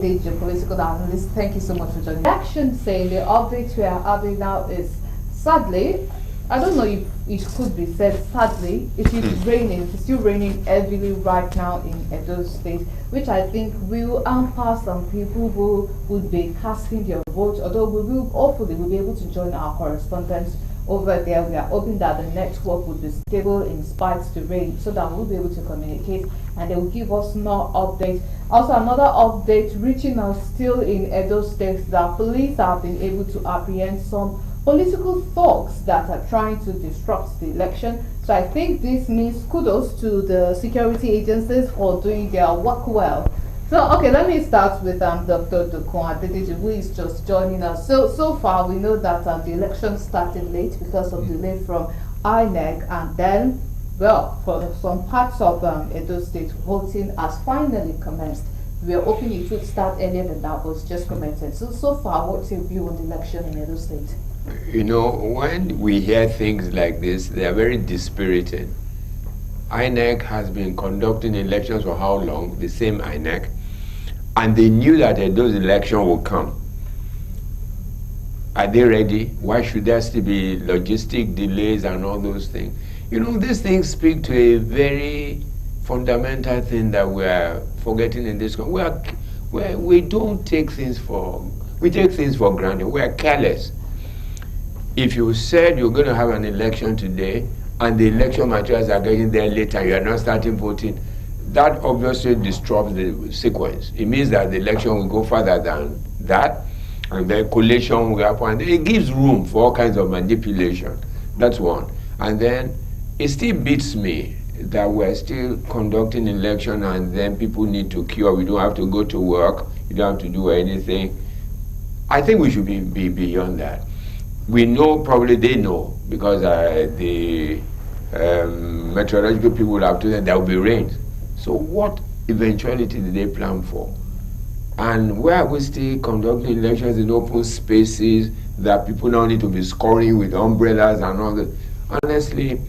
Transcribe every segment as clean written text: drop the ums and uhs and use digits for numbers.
Your political analyst. Thank you so much for joining. Action saying the update we are having now is sadly, I don't know if it could be said sadly, it is raining. It's still raining heavily right now in Edo State, which I think will hamper some people who would be casting their vote, although we will hopefully be able to join our correspondents over there. We are hoping that the network would be stable in spite of the rain, so that we'll be able to communicate and they will give us more updates. Also, another update reaching us still in Edo State, that police have been able to apprehend some political thugs that are trying to disrupt the election. So I think this means kudos to the security agencies for doing their work well. So, okay, let me start with Dr. Dokon Adedeji, who is just joining us. So far, we know that the election started late because of delay from INEC, and then, well, for some parts of Edo State, voting has finally commenced. We are hoping it would start earlier than that, but it's just commenced. So far, what's your view on the election in Edo State? You know, when we hear things like this, they are very dispiriting. INEC has been conducting elections for how long? The same INEC. And they knew that those elections would come. Are they ready? Why should there still be logistic delays and all those things? You know, these things speak to a very fundamental thing that we are forgetting in this country. We don't take things we take things for granted. We are careless. If you said you're going to have an election today and the election materials are getting there later, you are not starting voting, that obviously disrupts the sequence. It means that the election will go further than that, and then collation will happen. It gives room for all kinds of manipulation. That's one. And then it still beats me that we're still conducting election and then people need to queue. We don't have to go to work. You don't have to do anything. I think we should be beyond that. We know, probably they know, because the meteorological people will have told them there will be rain. So what eventuality did they plan for? And where are we still conducting elections in open spaces that people now need to be scoring with umbrellas and all that? Honestly,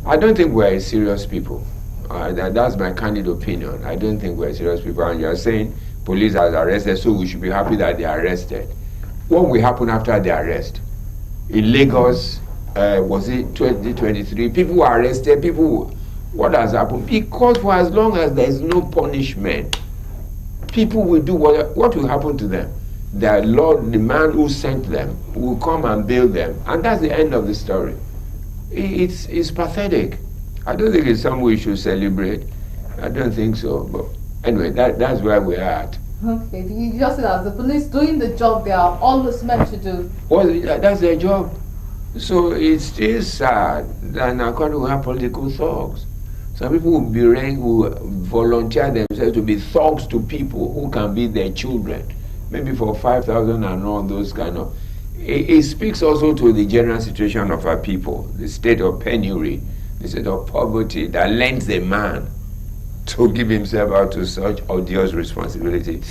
I don't think we're serious people. That's my candid opinion. I don't think we're serious people. And you're saying police are arrested, so we should be happy that they are arrested. What will happen after the arrest? In Lagos, was it 2023? People were arrested, what has happened? Because for as long as there is no punishment, people will do what will happen to them. The Lord, the man who sent them, will come and bail them. And that's the end of the story. It's pathetic. I don't think it's something we should celebrate. I don't think so. But anyway, that's where we're at. Okay, you just said that the police doing the job they are always meant to do. Well, that's their job. So it's still sad that according to our political thugs, some people will volunteer themselves to be thugs to people who can be their children, maybe for 5,000 and all those kind of. It speaks also to the general situation of our people, the state of penury, the state of poverty that lends a man to give himself out to such odious responsibility.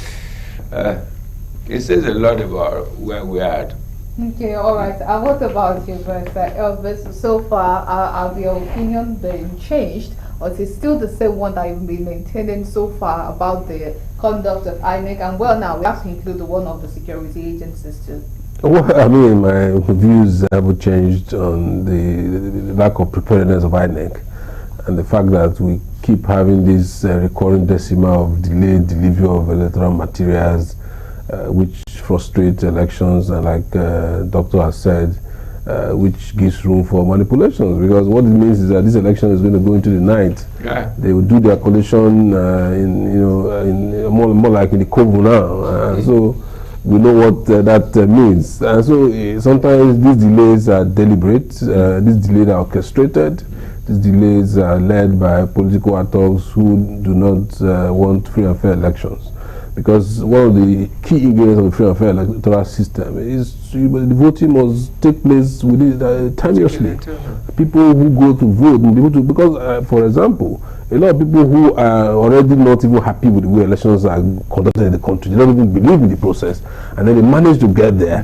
It says a lot about where we're at. Okay, all right. And what about you, Elvis? So far, have your opinion been changed, or is it still the same one that you've been maintaining so far about the conduct of INEC? And well, now we have to include the one of the security agencies too. Well, I mean, my views haven't changed on the lack of preparedness of INEC and the fact that we keep having this recurring decimal of delayed delivery of electoral materials, which frustrate elections, and like Doctor has said, which gives room for manipulations, because what it means is that this election is going to go into the night. Yeah. They will do their collation in more like in the Kovu now, so we know what that means. And so sometimes these delays are deliberate, these delays are orchestrated, these delays are led by political actors who do not want free and fair elections. Because one of the key ingredients of the free and fair electoral system is the voting must take place within timeously. People who go to vote, because for example, a lot of people who are already not even happy with the way elections are conducted in the country, they don't even believe in the process, and then they manage to get there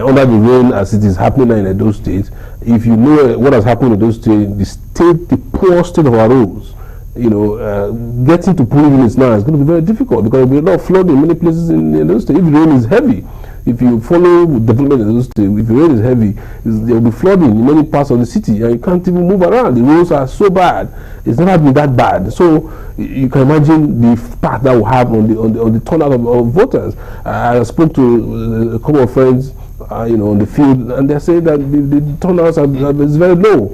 under the rain as it is happening now in Edo State. If you know what has happened in Edo State, the poor state of our roads, getting to polling units now is going to be very difficult because there will be a lot of flooding in many places in those states. If the rain is heavy, if you follow development in those states, if the rain is heavy, there will be flooding in many parts of the city and you can't even move around. The roads are so bad. It's never been that bad. So you can imagine the impact that will have on the turnout of voters. I spoke to a couple of friends on the field, and they say that the turnouts is very low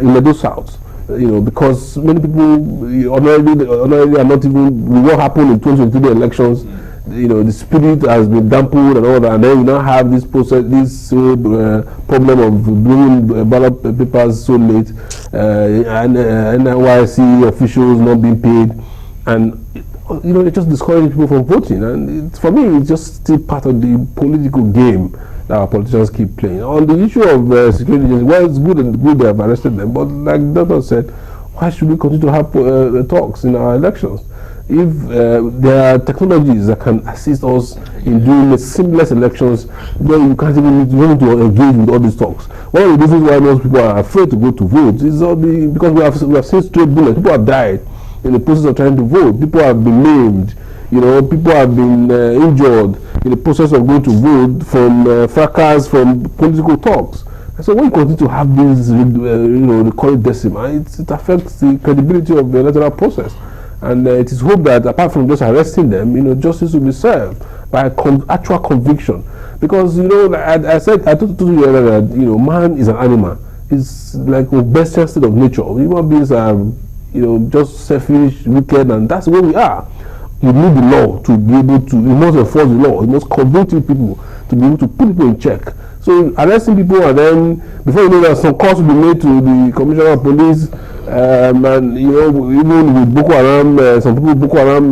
in Edo South. Because many people ordinarily are not even what happened in 2023 elections. The spirit has been dampened and all that, and then you now have this process, this problem of bringing ballot papers so late, and NYC officials not being paid, and it just discourages people from voting. And for me, it's just still part of the political game that our politicians keep playing. On the issue of security agencies, well, it's good they have arrested them, but like the doctor said, why should we continue to have talks in our elections? If there are technologies that can assist us in doing the seamless elections, then you can't even need to engage with all these talks. One of the reasons why most people are afraid to go to vote is because we have seen stray bullets. People have died in the process of trying to vote. People have been maimed. People have been injured in the process of going to vote from fracas, from political talks. And so when you continue to have these, they call it decimal, it affects the credibility of the electoral process. And it is hoped that apart from just arresting them, justice will be served by actual conviction. Because, I told you earlier that, man is an animal. It's like a bestial state of nature. Human beings are, just selfish, wicked, and that's where we are. You need the law to be able to, you must enforce the law, you must convict people to be able to put people in check. So arresting people, and then before you know that, some calls will be made to the commissioner of police, and even with Boko Haram, some people Boko Haram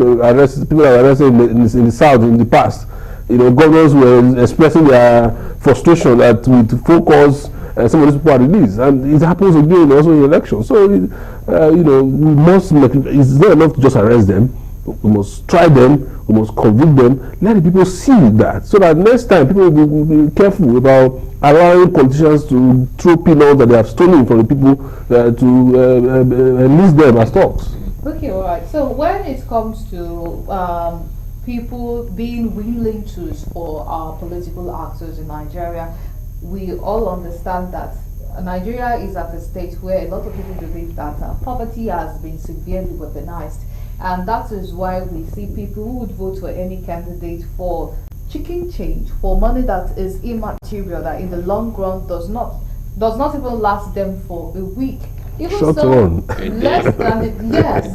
people are arrested in the south in the past. Governors were expressing their frustration that with focus, some of these people are released, and it happens again also in elections. So we must it's not enough to just arrest them. We must try them, we must convict them, let the people see that, so that next time people will be careful about allowing politicians to throw peanuts that they have stolen from the people to list them as talks. Okay, all right. So when it comes to people being willing to for our political actors in Nigeria, we all understand that Nigeria is at a state where a lot of people believe that poverty has been severely weaponized. And that is why we see people who would vote for any candidate for chicken change, for money that is immaterial, that in the long run does not even last them for a week. Even Short so, run. less than yes.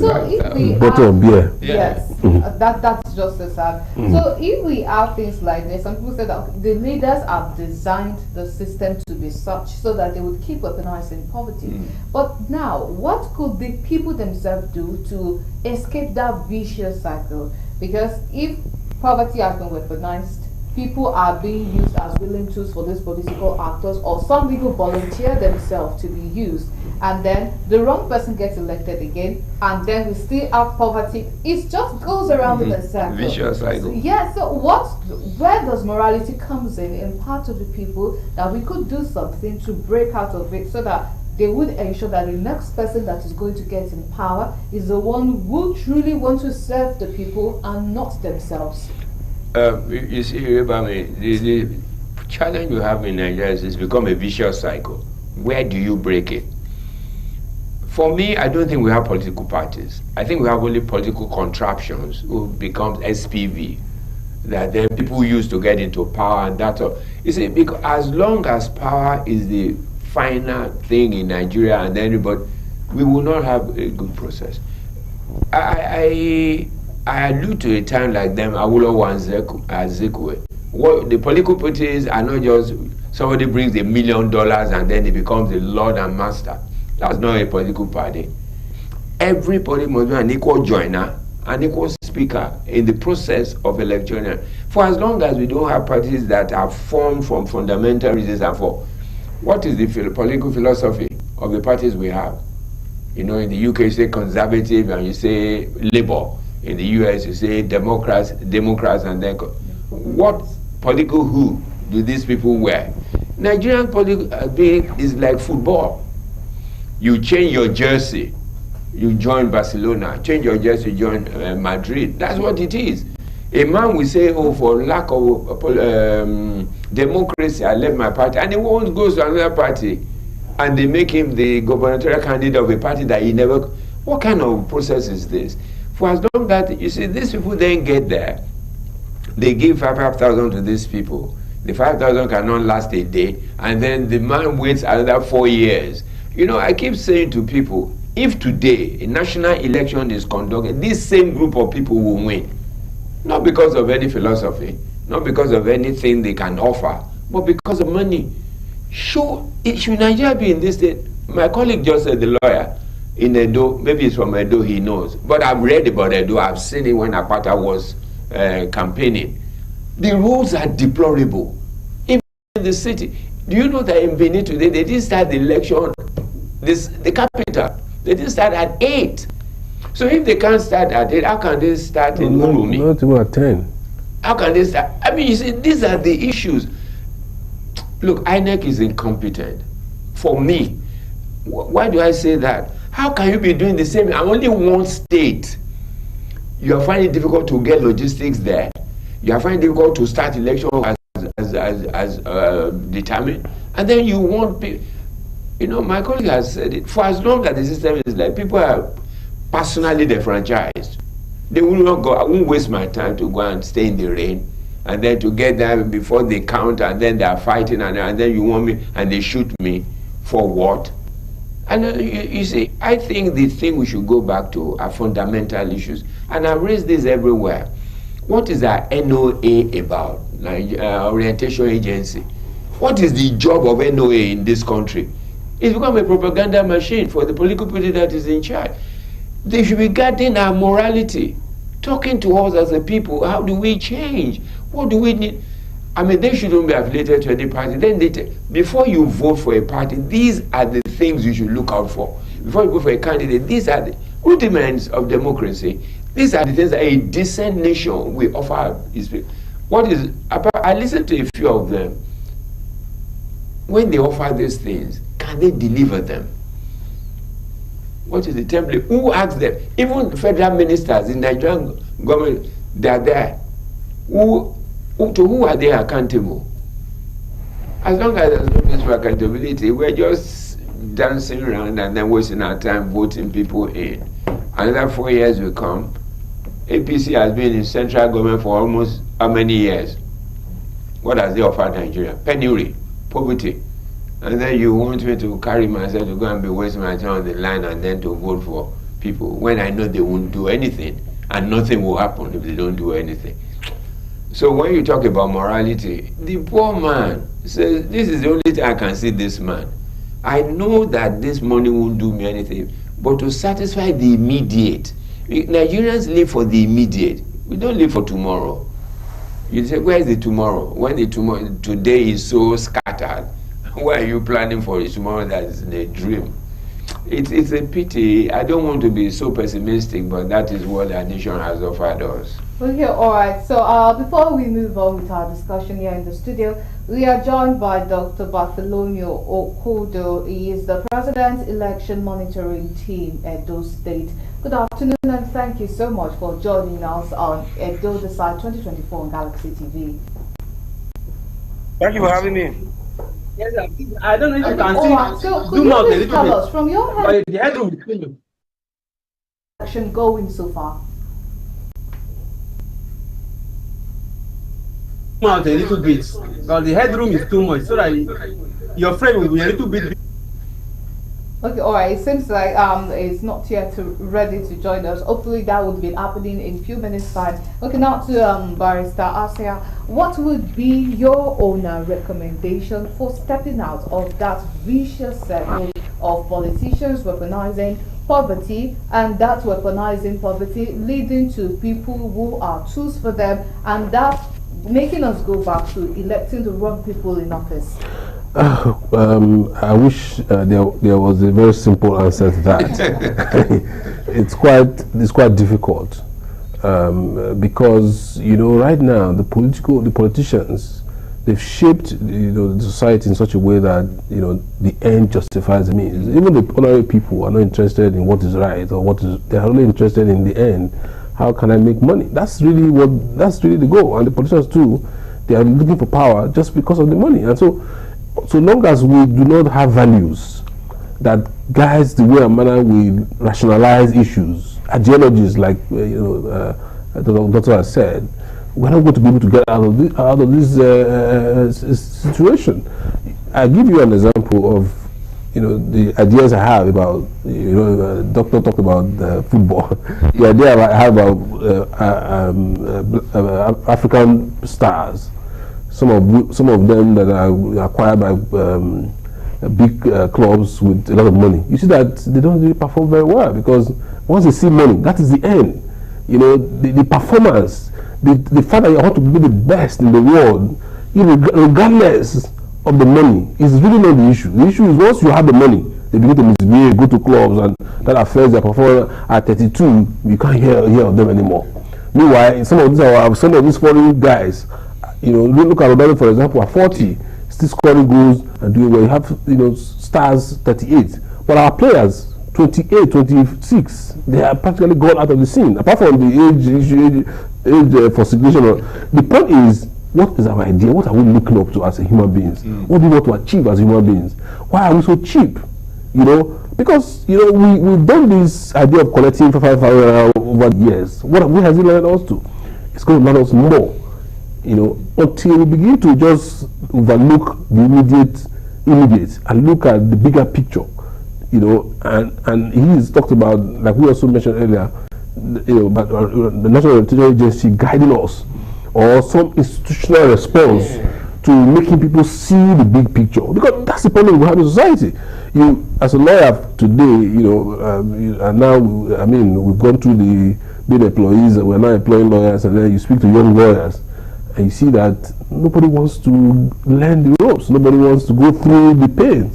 So if we bottom beer. Yes, that's just as sad. So if we have things like this, some people say that the leaders have designed the system to be such so that they would keep weaponizing poverty. But now, what could the people themselves do to escape that vicious cycle? Because if poverty has been weaponized, people are being used as willing tools for these political actors, or some people volunteer themselves to be used, and then the wrong person gets elected again, and then we still have poverty. It just goes around in a circle. Vicious cycle. Yeah, so where does morality comes in part of the people, that we could do something to break out of it, so that they would ensure that the next person that is going to get in power is the one who truly wants to serve the people and not themselves. You see, the challenge you have in Nigeria is it's become a vicious cycle. Where do you break it? For me, I don't think we have political parties. I think we have only political contraptions who becomes SPV, that then people use to get into power, and that's all. You see, because as long as power is the final thing in Nigeria and everybody, we will not have a good process. I allude to a time like them, Awolowo and Zekwe. What the political parties are not just somebody brings $1 million and then he becomes a lord and master. That's not a political party. Everybody must be an equal joiner, an equal speaker in the process of election. For as long as we don't have parties that are formed from fundamental reasons, and for what is the political philosophy of the parties we have? In the UK you say conservative and you say Labour. In the US, you say Democrats, and then what political who do these people wear? Nigerian political being is like football. You change your jersey you join Barcelona. Change your jersey, join Madrid. That's what it is. A man will say, oh, for lack of democracy, I left my party, and he won't go to another party, and they make him the gubernatorial candidate of a party that he never. What kind of process is this? For as long that, you see, these people then get there, they give 5,000 to these people. The 5,000 cannot last a day, and then the man waits another 4 years. You know, I keep saying to people, if today a national election is conducted, this same group of people will win. Not because of any philosophy, not because of anything they can offer, but because of money. Should Nigeria be in this state? My colleague just said, the lawyer in Edo, maybe it's from Edo, he knows. But I've read about Edo, I've seen it when Apata was campaigning. The roads are deplorable. Even in the city, do you know that in Benin today, they didn't start the election, the capital, they didn't start at 8. So if they can't start at 8, how can they start in Urumi? Not even at 10. How can they start? I mean, you see, these are the issues. Look, INEC is incompetent. For me, why do I say that? How can you be doing the same? I'm only one state. You are finding it difficult to get logistics there. You are finding it difficult to start election as determined. And then you want people. You know, my colleague has said it. For as long as the system is like, people are personally defranchised. They will not go. I won't waste my time to go and stay in the rain, and then to get there before they count, and then they are fighting, and then you want me, and they shoot me for what? And you see, I think the thing we should go back to are fundamental issues, and I've raised this everywhere. What is our NOA about? Orientation Agency. What is the job of NOA in this country? It's become a propaganda machine for the political party that is in charge. They should be guarding our morality, talking to us as a people. How do we change? What do we need? I mean, they shouldn't be affiliated to any party. Then before you vote for a party, these are the things you should look out for. Before you vote for a candidate, these are the rudiments of democracy. These are the things that a decent nation will offer its people. I listened to a few of them. When they offer these things, can they deliver them? What is the template? Who asks them? Even federal ministers in the Nigerian government, they are there. To who are they accountable? As long as there's no place for accountability, we're just dancing around and then wasting our time voting people in. Another 4 years will come. APC has been in central government for almost how many years? What has they offered Nigeria? Penury, poverty. And then you want me to carry myself to go and be wasting my time on the line and then to vote for people when I know they won't do anything and nothing will happen if they don't do anything. So when you talk about morality, the poor man says, this is the only thing I can see this man. I know that this money won't do me anything, but to satisfy the immediate. Nigerians live for the immediate. We don't live for tomorrow. You say, where is the tomorrow? When the tomorrow, today is so scattered. Why are you planning for it tomorrow that is in a dream? It's a pity. I don't want to be so pessimistic, but that is what our nation has offered us. Okay, all right. So before we move on with our discussion here in the studio, we are joined by Dr. Bartholomew Okudo. He is the President Election Monitoring Team, Edo State. Good afternoon, and thank you so much for joining us on Edo Decide 2024 on Galaxy TV. Thank you for having me. Yes, I don't know if you can see. So could you please tell us from your head, the headroom election going so far? Out a little bit because the headroom is too much, so that your frame will be a little bit. Okay, all right. It seems like it's not yet ready to join us. Hopefully, that would be happening in a few minutes' time. Okay, now to Barrister Asia. What would be your own recommendation for stepping out of that vicious circle of politicians weaponizing poverty, and that weaponizing poverty leading to people who are tools for them, and that making us go back to electing the wrong people in office? I wish there was a very simple answer to that. It's quite difficult because, you know, right now the politicians, they've shaped the society in such a way that the end justifies the means. Even the ordinary people are not interested in what is right or what is. They are only interested in the end. How can I make money? That's really the goal. And the politicians too, they are looking for power just because of the money. And so long as we do not have values that guides the way and manner we rationalize issues, ideologies like the doctor has said, we're not going to be able to get out of this situation. I'll give you an example of the ideas I have about the doctor talked about football. The idea I have about African stars, some of them that are acquired by big clubs with a lot of money. You see that they don't really perform very well, because once they see money, that is the end. The performance, the fact that you want to be the best in the world, regardless of the money, is really not the issue. The issue is once you have the money, they begin to misbehave, go to clubs, and that affects their performance. At 32, you can't hear of them anymore. Meanwhile, some of these foreign guys, look at Ronaldo, for example, at 40, still scoring goals and doing well. You have stars 38, but our players 28, 26, they are practically gone out of the scene. Apart from the age for significant. The point is, what is our idea? What are we looking up to as human beings? What do we want to achieve as human beings? Why are we so cheap? Because we've done this idea of collecting 5,000 over the years. What has it led us to? It's going to learn us more. Until we begin to just overlook the immediate and look at the bigger picture. And he's talked about, like we also mentioned earlier, about the National Orientation Agency guiding us, or some institutional response to making people see the big picture, because that's the problem we have in society. As a lawyer today, and now we've gone through the being employees, and we're now employing lawyers, and then you speak to young lawyers, and you see that nobody wants to learn the ropes, nobody wants to go through the pain.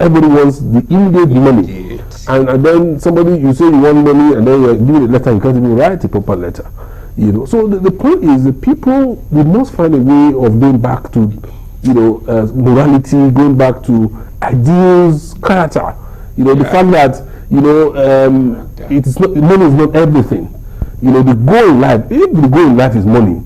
Everybody wants the immediate money, and then you say you want money, and then you're giving a letter, you can't even write a proper letter. So the point is, the people, we must find a way of going back to morality, going back to ideals, character. The fact that it is not, money is not everything. The goal in life, if the goal in life is money,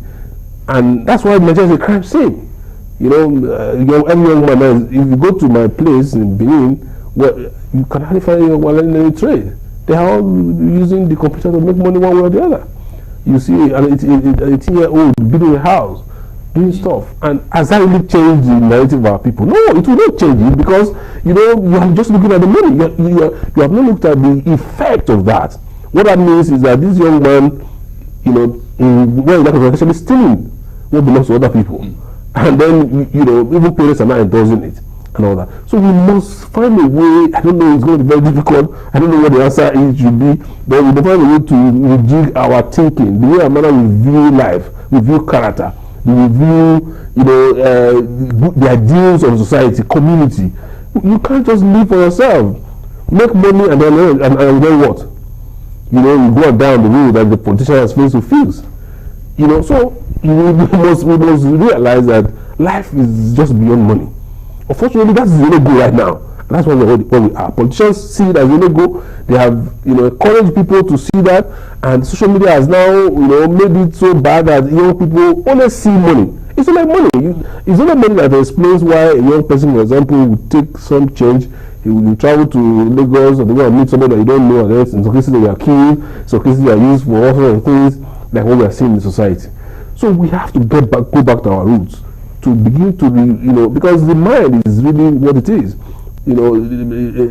and that's why Nigeria is a crime scene. Every young man, if you go to my place in Benin, where you can hardly find anyone learning any trade. They are all using the computer to make money one way or the other. You see an 18-year-old building a house, doing stuff, and has that really changed the narrative of our people? No, it will not change it, because you are just looking at the money. You have not looked at the effect of that. What that means is that this young man, where that is actually stealing what belongs to other people. And then, even parents are not endorsing it and all that. So we must find a way. I don't know, it's going to be very difficult. I don't know what the answer is should be, but we must find a way to rejig our thinking, the way and manner we view life, we view character, we view, the ideals of society, community. You can't just live for yourself, make money, and then what? You go down the road that the politician has faced to feels. So we must realize that life is just beyond money. Unfortunately, that's the only goal right now. And that's what we are. Politicians see it as the only goal. They have, encouraged people to see that, and social media has now, made it so bad that young people only see money. It's not like money. It's not money that explains why a young person, for example, would take some change. He will travel to Lagos, and they go and meet somebody that you don't know, and in some cases they are killed, in some cases they are used for all sorts of things, like what we are seeing in society. So we have to go back to our roots, to begin to, because the mind is really what it is.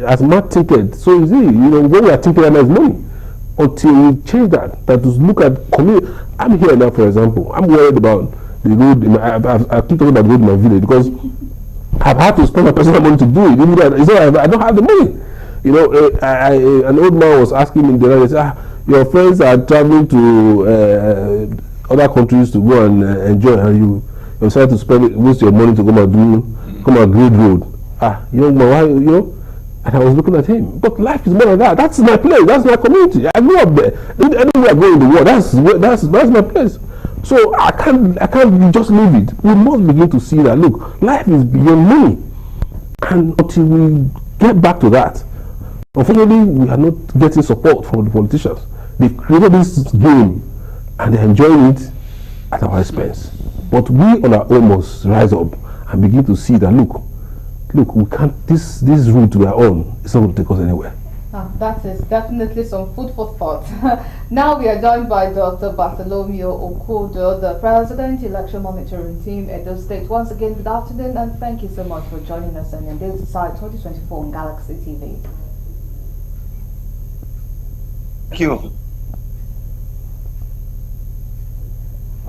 As Matt ticket, so is it. When we are thinking about money, until we change that to look at community. I'm here now, for example. I'm worried about the road. I keep talking about the road in my village, because I've had to spend my personal money to do it. Even though I don't have the money. An old man was asking me the other day, your friends are traveling to other countries to go and enjoy, and you decide to waste your money to come and grade road. Young man, why, and I was looking at him. But life is more than that. That's my place. That's my community. I grew up there. Anywhere I go in the world, that's my place. So I can't just leave it. We must begin to see that, look, life is beyond money. And until we get back to that, unfortunately, we are not getting support from the politicians. They've created this game and they're enjoying it at our expense. But we on our own must rise up and begin to see that, look, we can't, this route we are on is not going to take us anywhere. That is definitely some food for thought. Now we are joined by Dr. Bartholomew Okodo, the President, Election Monitoring Team, Edo State. Once again, good afternoon, and thank you so much for joining us on your Daily Side 2024 on Galaxy TV. Thank you.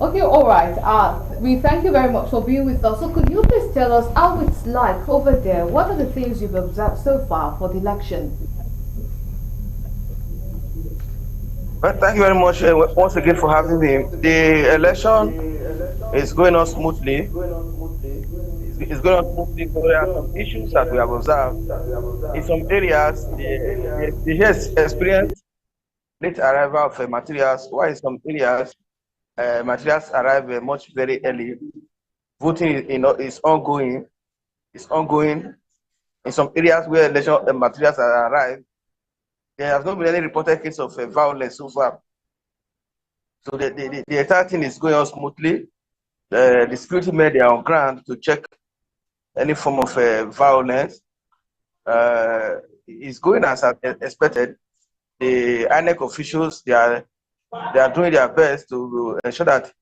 Okay, all right. We thank you very much for being with us. So could you please tell us how it's like over there? What are the things you've observed so far for the election? Well, thank you very much once again for having me. The election is going on smoothly. It's going on smoothly, but there are some issues that we have observed. In some areas, the has experienced late arrival of materials, while in some areas, materials arrive much very early. Voting is ongoing. It's ongoing. In some areas where election materials are arrived, there has not been any reported case of violence so far. So the entire thing is going on smoothly. The security men are on ground to check any form of violence. It's going as expected. The INEC officials, they are doing their best to ensure that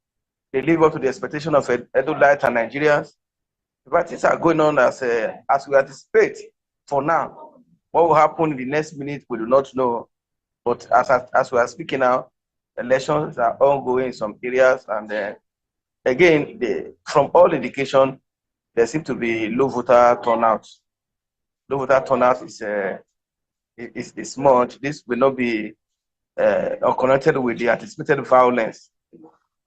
they live up to the expectation of Edo Light and Nigerians. But things are going on as we anticipate for now. What will happen in the next minute, we do not know. But as we are speaking now, elections are ongoing in some areas. And again, from all indication, there seems to be low voter turnout. Low voter turnout is much. This will not be unconnected with the anticipated violence.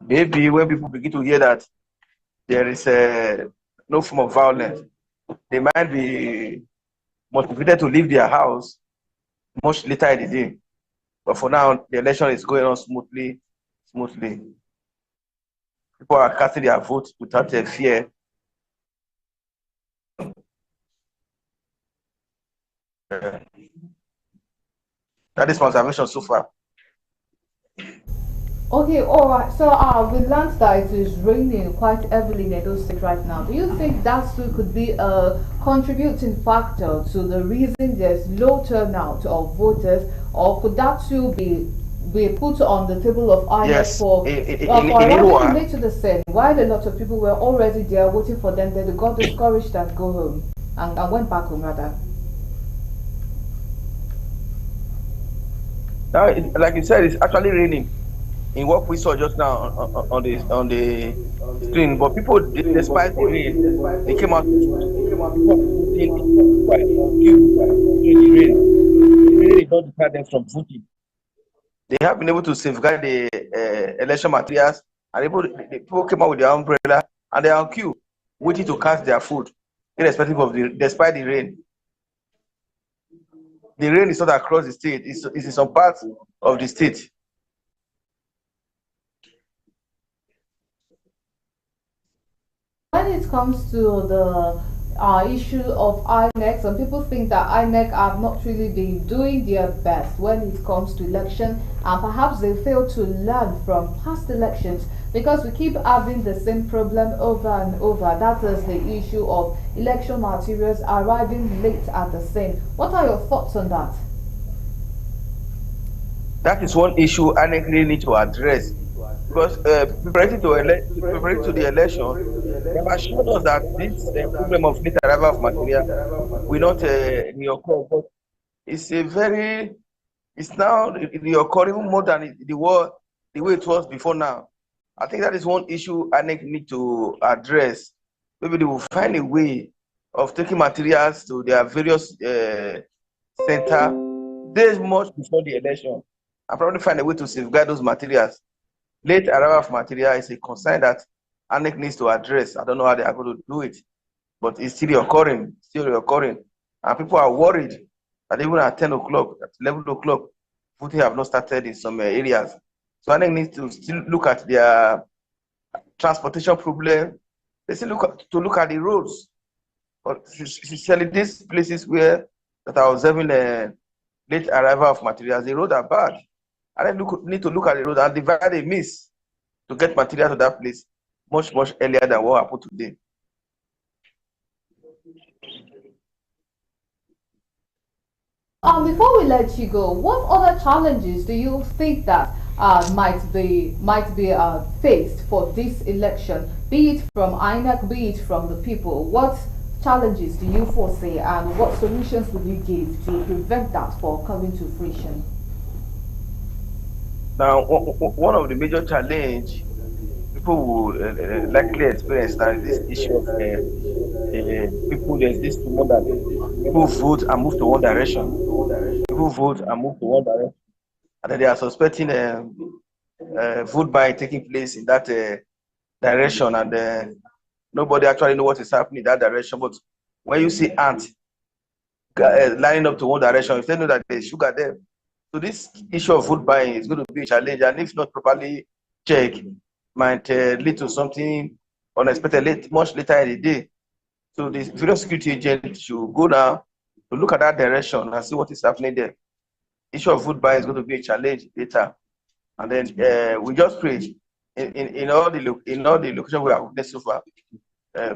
Maybe when people begin to hear that there is no form of violence, they might be motivated to leave their house much later in the day. But for now, the election is going on smoothly. People are casting their vote without fear. That is my observation so far. Okay, all right. So we learned that it is raining quite heavily in Edo State right now. Do you think that still could be a contributing factor to the reason there's low turnout of voters, or could that still be put on the table of INEC yes, for arriving late to the scene, while a lot of people were already there waiting for them, then they got discouraged and go home and went back home rather? Now, like you said, it's actually raining. In what we saw just now on the screen, but people, despite the rain, they came out. The rain did not deter them from voting. They have been able to safeguard the election materials, and people came out with their umbrella and they are on queue, waiting to cast their food, irrespective of despite the rain. The rain is not across the state; it's in some parts of the state. When it comes to the issue of INEC, some people think that INEC have not really been doing their best when it comes to election, and perhaps they fail to learn from past elections, because we keep having the same problem over and over. That is the issue of election materials arriving late at the scene. What are your thoughts on that? That is one issue INEC really need to address. Because preparing to the election, they have assured us that this problem of late arrival of material will not reoccur. But it's now reoccurring more than the way it was before now. I think that is one issue INEC need to address. Maybe they will find a way of taking materials to their various center days much before the election, and probably find a way to safeguard those materials. Late arrival of material is a concern that INEC needs to address. I don't know how they are going to do it, but it's still occurring, and people are worried that even at 10 o'clock, at 11 o'clock, voting have not started in some areas. So INEC needs to still look at their transportation problem. They still look at the roads. But especially these places where that are observing the late arrival of materials, the roads are bad. And then need to look at the road and divide a miss to get material to that place much earlier than what happened today. Before we let you go, what other challenges do you think that might be faced for this election, be it from INEC, be it from the people? What challenges do you foresee, and what solutions will you give to prevent that from coming to fruition? Now, one of the major challenges people will likely experience now is this issue of people. There's this one that people vote and move to one direction. People vote and move to one direction, and then they are suspecting vote buying taking place in that direction, and nobody actually knows what is happening in that direction. But when you see ants lining up to one direction, if they know that there's sugar there, so this issue of food buying is going to be a challenge, and if not properly checked, might lead to something unexpected much later in the day. So the various security agent should go now to look at that direction and see what is happening there. Issue of food buying is going to be a challenge later, and then we just pray in all the locations we have witnessed so far.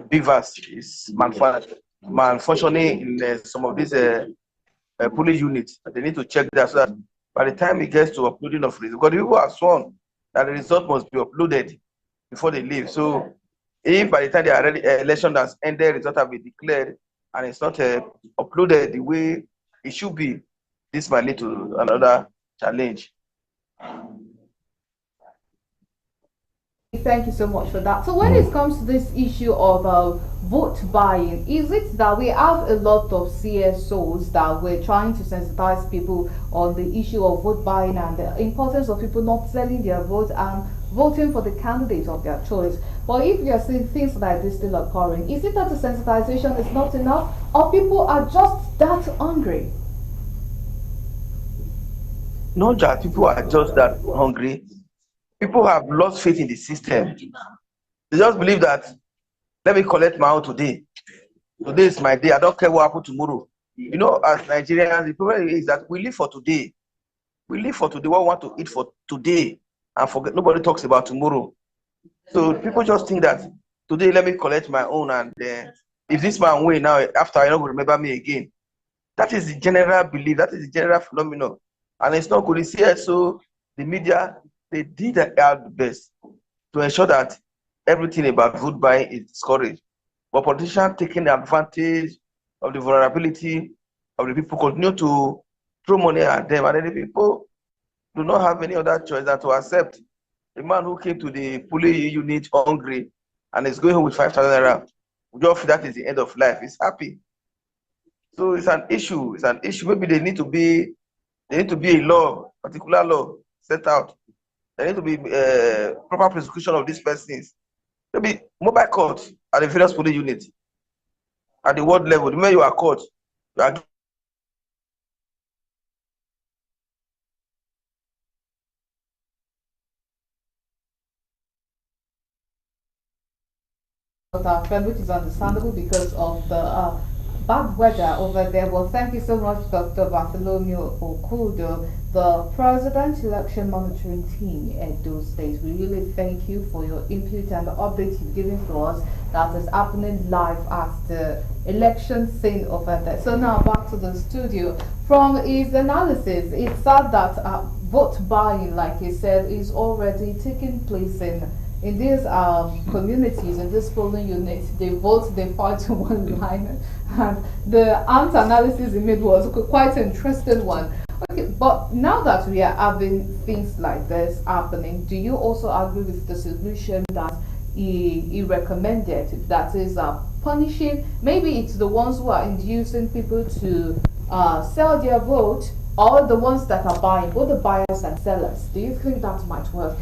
Beavers is malfunctioning in some of these police units. They need to check that so that by the time it gets to uploading of results, because the people have sworn that the result must be uploaded before they leave. So if by the time they are ready, election has ended, result have been declared, and it's not uploaded the way it should be, this might lead to another challenge. Thank you so much for that. So when it comes to this issue of vote buying, is it that we have a lot of CSOs that we're trying to sensitize people on the issue of vote buying and the importance of people not selling their vote and voting for the candidate of their choice? But if you're seeing things like this still occurring, is it that the sensitization is not enough, or people are just that hungry? Not that people are just that hungry. People have lost faith in the system. They just believe that, let me collect my own today. Today is my day. I don't care what happens tomorrow. You know, as Nigerians, the problem is that we live for today. We live for today. What we want to eat for today, and forget. Nobody talks about tomorrow. So people just think that today, let me collect my own, and if this man win now, after I don't remember me again. That is the general belief. That is the general phenomenon, and it's not good. It's here. So the media, they did their best to ensure that everything about vote buying is discouraged. But politicians taking advantage of the vulnerability of the people continue to throw money at them, and then the people do not have any other choice than to accept. The man who came to the police unit hungry and is going home with 5,000 naira, we just feel that is the end of life. He's happy. So it's an issue. It's an issue. Maybe there need to be a law, particular law set out. There need to be proper prosecution of these persons. Maybe mobile court at the various police units at the ward level. The moment you are caught, you are our friend, which is understandable because of the bad weather over there. Well, thank you so much, Dr. Bartholomew Okudo, the President Election Monitoring Team at Edo State. We really thank you for your input and the updates you've given to us that is happening live at the election scene over there. So now back to the studio. From his analysis, it's sad that vote buying, like he said, is already taking place in these communities, in these polling units. They vote, they fight to one line, and the ant analysis he made was quite an interesting one. Okay, but now that we are having things like this happening, do you also agree with the solution that he recommended, that is punishing, maybe it's the ones who are inducing people to sell their vote, or the ones that are buying, both the buyers and sellers? Do you think that might work?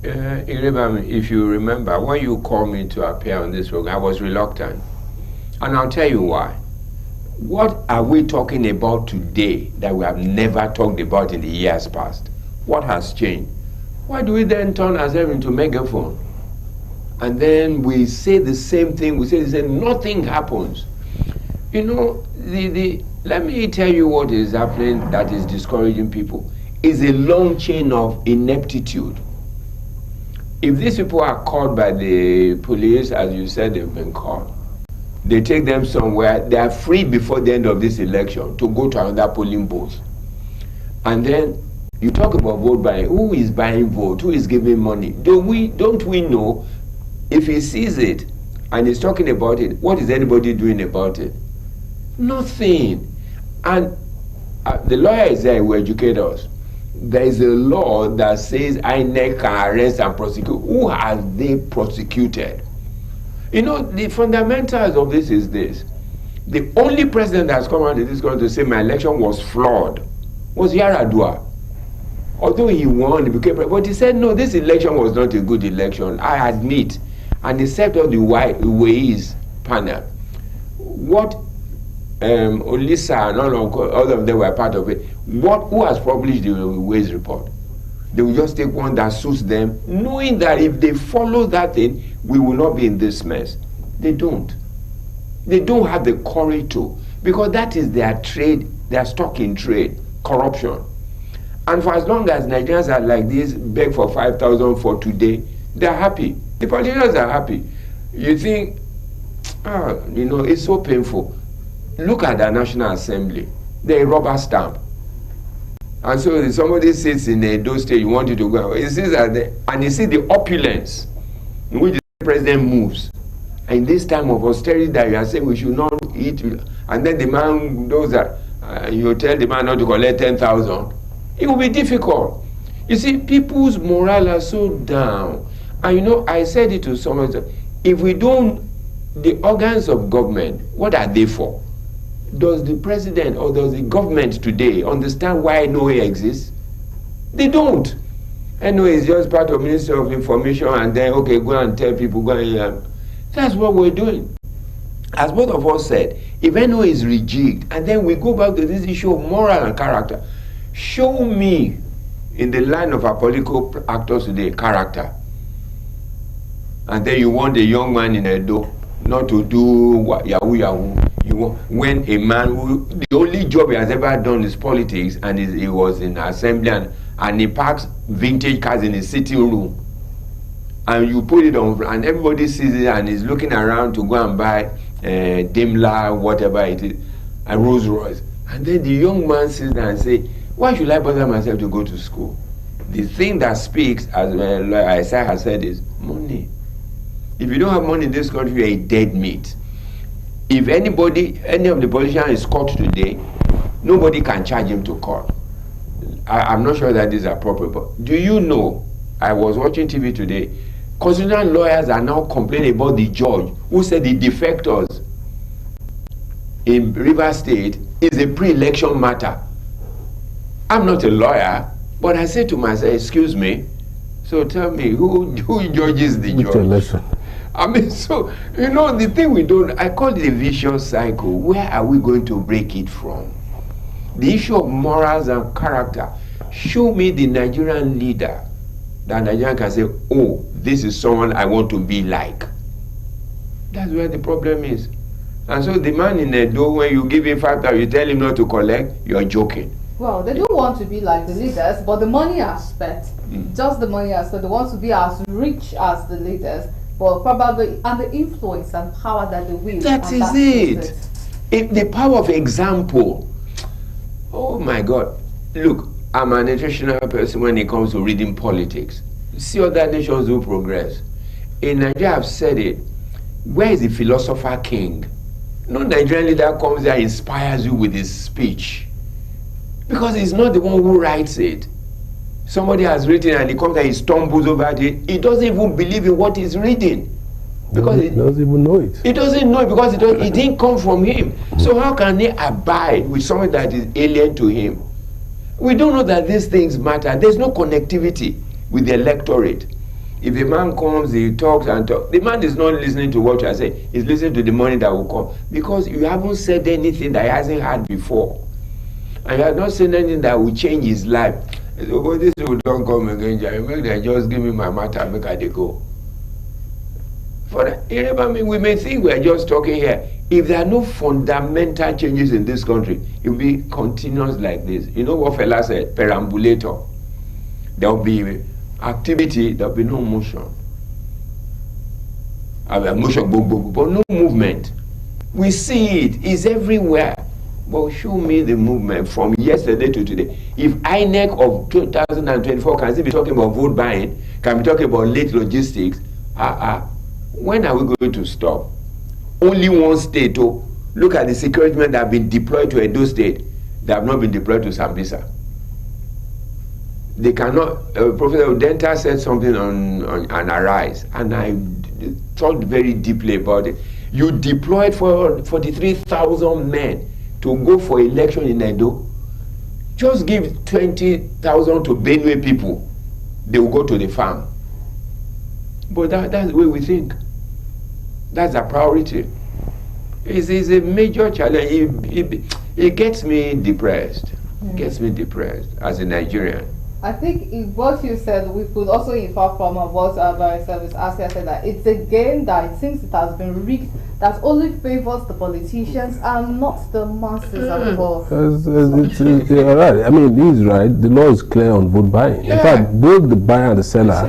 If you remember, when you called me to appear on this program, I was reluctant. And I'll tell you why. What are we talking about today that we have never talked about in the years past? What has changed? Why do we then turn ourselves into megaphone? and then we say the same thing, we say the same, nothing happens. You know, let me tell you what is happening that is discouraging people. It's a long chain of ineptitude. If these people are caught by the police, as you said they've been caught, they take them somewhere, they are free before the end of this election to go to another polling booth. And then you talk about vote buying. Who is buying vote? Who is giving money? Don't we know if he sees it and he's talking about it, what is anybody doing about it? Nothing. And the lawyer is there who educate us. There is a law that says INEC can arrest and prosecute. Who has they prosecuted? You know, the fundamentals of this is this. The only president that has come out of this country to say my election was flawed was Yar'Adua. Although he won, he became president, but he said, no, this election was not a good election, I admit. And he set up the Ways panel. What Olisa and all of them were part of it. Who has published the Ways report? They will just take one that suits them, knowing that if they follow that thing, we will not be in this mess. They don't. They don't have the courage to, because that is their trade, their stock in trade, corruption. And for as long as Nigerians are like this, beg for 5,000 for today, they're happy. The politicians are happy. You think, you know, it's so painful. Look at the National Assembly. They're a rubber stamp. And so if somebody sits in a Edo state, you want you to go, he sits at and you see the opulence in which the president moves. And this time of austerity that you are saying we should not eat, and then the man knows that you tell the man not to collect 10,000, it will be difficult. You see, people's morale are so down. And you know, I said it to someone, if we don't, the organs of government, what are they for? Does the president or does the government today understand why NOA exists? They don't. NOA is just part of Ministry of Information, and then, okay, go and tell people, go and, that's what we're doing. As both of us said, if NOA is rejigged, and then we go back to this issue of moral and character, show me in the line of our political actors today, character. And then you want a young man in Edo not to do yahoo yahoo. When a man who, the only job he has ever done is politics, and he was in assembly, and he parks vintage cars in his sitting room, and you put it on, and everybody sees it, and is looking around to go and buy Daimler, whatever it is, a Rolls Royce. And then the young man sits there and say, why should I bother myself to go to school? The thing that speaks, as Isaiah has said, is money. If you don't have money in this country, you're a dead meat. If any of the politicians is caught today, nobody can charge him to court. I'm not sure that this is appropriate, but do you know, I was watching TV today, constitutional lawyers are now complaining about the judge who said the defectors in Rivers State is a pre-election matter. I'm not a lawyer, but I said to myself, excuse me, so tell me, who judges the judge? Election. I mean, so, you know, the thing we don't, I call it a vicious cycle. Where are we going to break it from? The issue of morals and character. Show me the Nigerian leader that Nigerian can say, oh, this is someone I want to be like. That's where the problem is. And so the man in Edo, when you give him 5,000, you tell him not to collect, you're joking. Well, they don't want to be like the leaders, but the money aspect, just the money aspect, they want to be as rich as the leaders, but probably, and the influence and power that they wield. That is it. If the power of example. Oh my God. Look, I'm an international person when it comes to reading politics. See other nations who progress. In Nigeria, I've said it. Where is the philosopher king? No Nigerian leader comes there and inspires you with his speech. Because he's not the one who writes it. Somebody has written and he comes and he stumbles over it. He doesn't even believe in what he's reading. Because he doesn't even know it. He doesn't know it because it didn't come from him. So how can he abide with something that is alien to him? We don't know that these things matter. There's no connectivity with the electorate. If a man comes, he talks and talks. The man is not listening to what you are saying. He's listening to the money that will come. Because you haven't said anything that he hasn't heard before. And you have not said anything that will change his life. So, this will don't come again. Make them just give me my matter, make I go. We may think we're just talking here. If there are no fundamental changes in this country, it will be continuous like this. You know what fella said? Perambulator. There will be activity, there will be no motion. Motion, but no movement. We see it. It's everywhere. But show me the movement from yesterday to today. If INEC of 2024 can still be talking about vote buying, can be talking about late logistics, when are we going to stop? Only one state. Oh, look at the security men that have been deployed to Edo State. They have not been deployed to Sambisa. They cannot. Professor Udenta said something on Arise, and I thought very deeply about it. You deployed for 43,000 men to go for election in Edo. Just give 20,000 to Benue people. They will go to the farm. But that's the way we think. That's a priority. It's a major challenge. It gets me depressed. It gets me depressed as a Nigerian. I think what you said, we could also infer from what our very service Asia said, that it's a game that it seems it has been rigged, that only favors the politicians and not the masses at all. You're right. I mean, he's right. The law is clear on vote buying. Yeah. In fact, both the buyer and the seller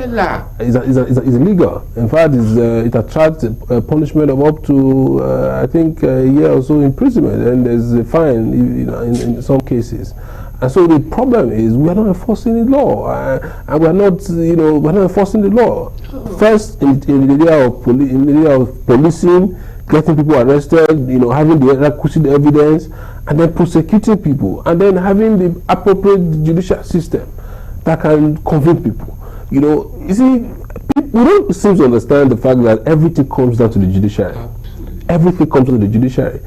is illegal. In fact, it attracts a punishment of up to, I think, a year or so imprisonment, and there's a fine, in some cases. And so the problem is we are not enforcing the law, and we are not, we're not enforcing the law. First, in the area of policing, getting people arrested, having the requisite evidence, and then prosecuting people, and then having the appropriate judicial system that can convict people. You see, we don't seem to understand the fact that everything comes down to the judiciary. Everything comes to the judiciary.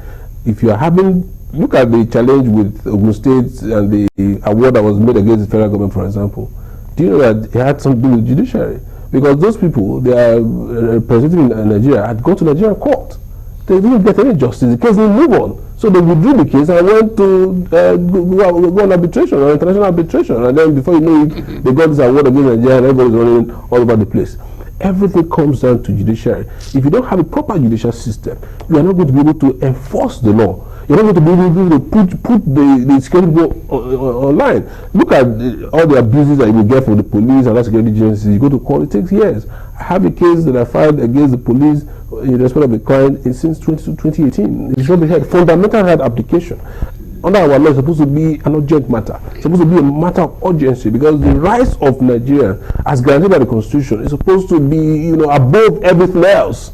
If you are having, look at the challenge with Ogun State and the award that was made against the federal government, for example. Do you know that it had something to do with the judiciary? Because those people, they are representing in Nigeria, had gone to Nigerian court. They didn't get any justice. The case didn't move on. So they withdrew the case and went to go on arbitration, or international arbitration. And then before you know it, they got this award against Nigeria and everybody's running all over the place. Everything comes down to judiciary. If you don't have a proper judicial system, you are not going to be able to enforce the law. You're not going to be able to put the security online. Look at all the abuses that you will get from the police and other security agencies. You go to court, it takes years. I have a case that I filed against the police in respect of a client since 2018. It's not the fundamental right application. Under our law, it's supposed to be an urgent matter. It's supposed to be a matter of urgency, because the rights of Nigeria, as guaranteed by the Constitution, is supposed to be, above everything else.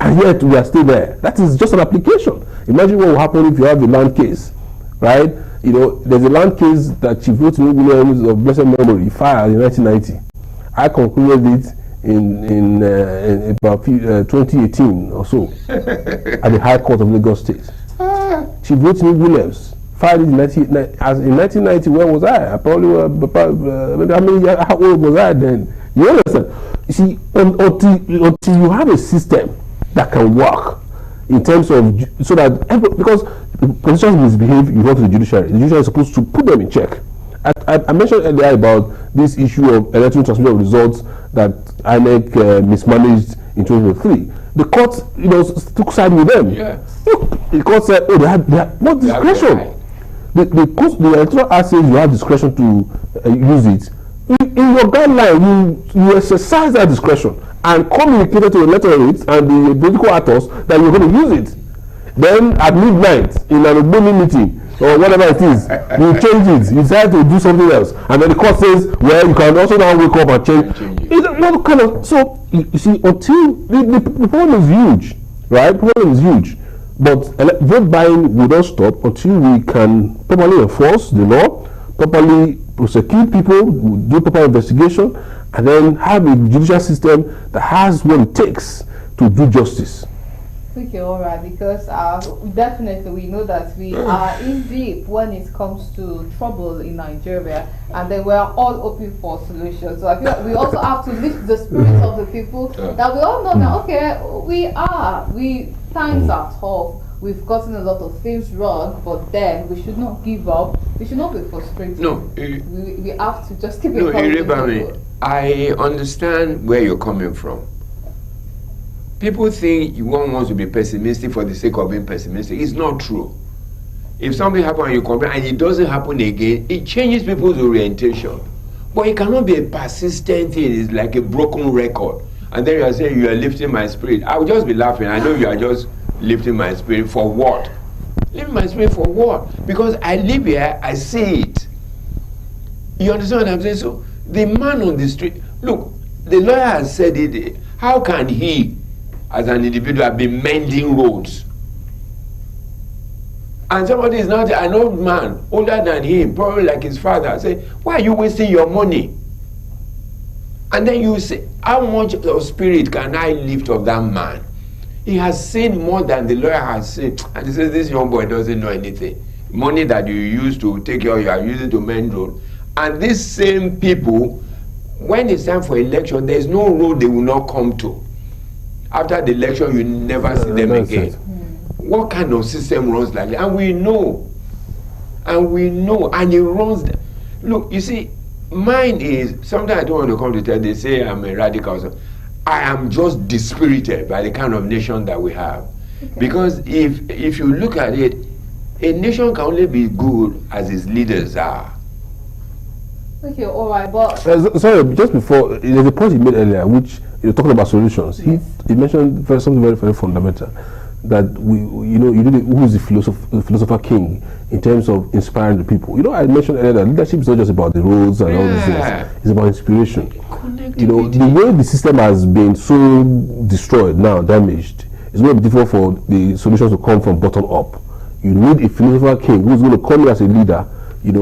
And yet we are still there. That is just an application. Imagine what will happen if you have a land case, right? There's a land case that Chief Rotimi Williams of blessed memory filed in 1990. I concluded it in about 2018 or so at the High Court of Lagos State. Chief Rotimi Williams filed it in 1990. Where was I? I probably how old was I then? You understand? You see, until you have a system that can work in terms of, so that because politicians misbehave, you go to the judiciary. The judiciary is supposed to put them in check. I mentioned earlier about this issue of electronic transmission of results that INEC mismanaged in 2003. The court, took side with them. Yeah. The court said, they had what discretion? The electoral act says you have discretion to use it. In your guideline, you exercise that discretion and communicate to the electorate and the political actors that you're going to use it. Then at midnight, in an Ogboni meeting, or whatever it is, you change it, you decide to do something else, and then the court says, well, you can also now wake up and change. It's not kind of, so you see, until the problem is huge, right? The problem is huge, but vote buying will not stop until we can properly enforce the law, properly prosecute people, do proper investigation, and then have a judicial system that has what it takes to do justice. Okay, all right, because definitely we know that we are in deep when it comes to trouble in Nigeria, and then we are all open for solutions. So I feel like we also have to lift the spirits of the people, that we all know that, okay, times are tough, we've gotten a lot of things wrong, but then we should not give up, we should not be frustrated. No, we have to just keep it coming. I understand where you're coming from. People think one wants to be pessimistic for the sake of being pessimistic. It's not true. If something happens and you complain and it doesn't happen again, it changes people's orientation. But it cannot be a persistent thing. It's like a broken record. And then you are saying you are lifting my spirit. I will just be laughing. I know you are just lifting my spirit for what? Lifting my spirit for what? Because I live here, I see it. You understand what I'm saying? So the man on the street, look, the lawyer has said it. How can he, as an individual, be mending roads? And somebody is not an old man, older than him, probably like his father, say, why are you wasting your money? And then you say, how much of spirit can I lift of that man? He has seen more than the lawyer has seen. And he says, this young boy doesn't know anything. Money that you use to take care of, you are using to mend road. And these same people, when it's time for election, there's no road they will not come to. After the election, you never see them again. What kind of system runs like that? And we know. And it runs. Look, you see, mine is, sometimes I don't want to come to tell, they say I'm a radical. So I am just dispirited by the kind of nation that we have. Okay. Because if you look at it, a nation can only be good as its leaders are. Okay, all right, but... sorry, just before, there's a point you made earlier, which you're talking about solutions. Yes. He mentioned something very, very fundamental. That who is the philosopher king in terms of inspiring the people. I mentioned earlier that leadership is not just about the roads and all these things. It's about inspiration. The way the system has been so destroyed now, damaged, it's going to be difficult for the solutions to come from bottom up. You need a philosopher king who's going to come in as a leader, that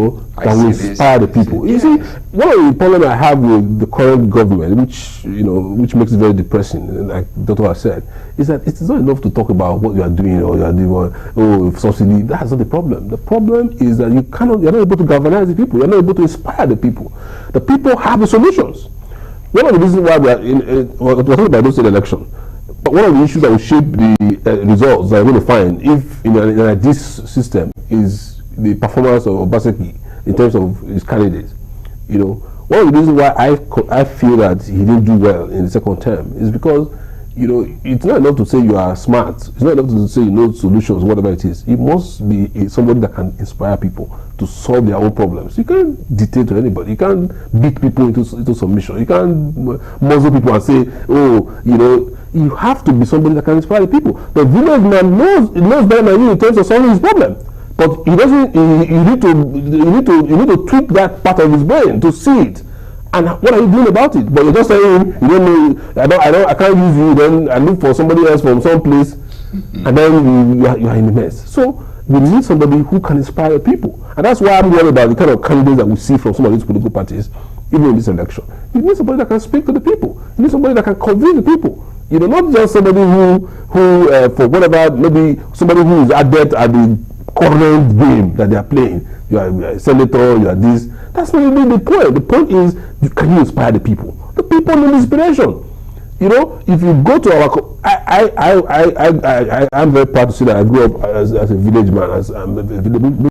will inspire the people. You see, one of the problems I have with the current government, which makes it very depressing, like Dr. has said, is that it's not enough to talk about what you are doing or you are doing, subsidy. That's not the problem. The problem is that you're not able to galvanize the people. You're not able to inspire the people. The people have the solutions. One of the reasons why we're talking about those elections, but one of the issues that will shape the results that we're going to find if in this system is the performance of Obaseki in terms of his candidates. One of the reasons why I feel that he didn't do well in the second term is because it's not enough to say you are smart. It's not enough to say you know solutions, whatever it is. It must be somebody that can inspire people to solve their own problems. You can't dictate to anybody. You can't beat people into submission. You can't muzzle people and say, you have to be somebody that can inspire the people. The village man knows better than you in terms of solving his problem. But he doesn't. You need to tweak that part of his brain to see it. And what are you doing about it? But you're just saying you don't know. I can't use you. Then I look for somebody else from some place, and then you are in a mess. So we need somebody who can inspire people, and that's why I'm worried about the kind of candidates that we see from some of these political parties, even in this election. You need somebody that can speak to the people. You need somebody that can convince the people. Not just somebody who for whatever, maybe somebody who is adept at the current game that they are playing. You are a senator, you are this. That's not really the point. The point is, can you inspire the people? The people need inspiration. If you go to our, I'm very proud to say that I grew up as a village man.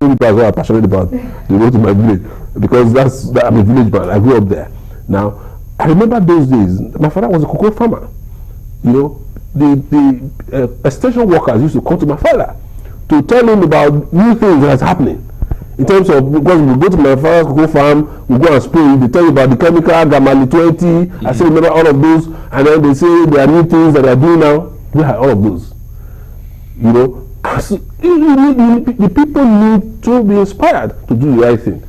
Many people are passionate about the road to my village because I'm a village man. I grew up there. Now, I remember those days. My father was a cocoa farmer. The extension workers used to come to my father to tell him about new things that's happening. In terms of, because we go to my father's cocoa farm, we go and spray, they tell you about the chemical, Gamali 20, I still remember all of those, and then they say there are new things that they are doing now. We have all of those. So the people need to be inspired to do the right thing.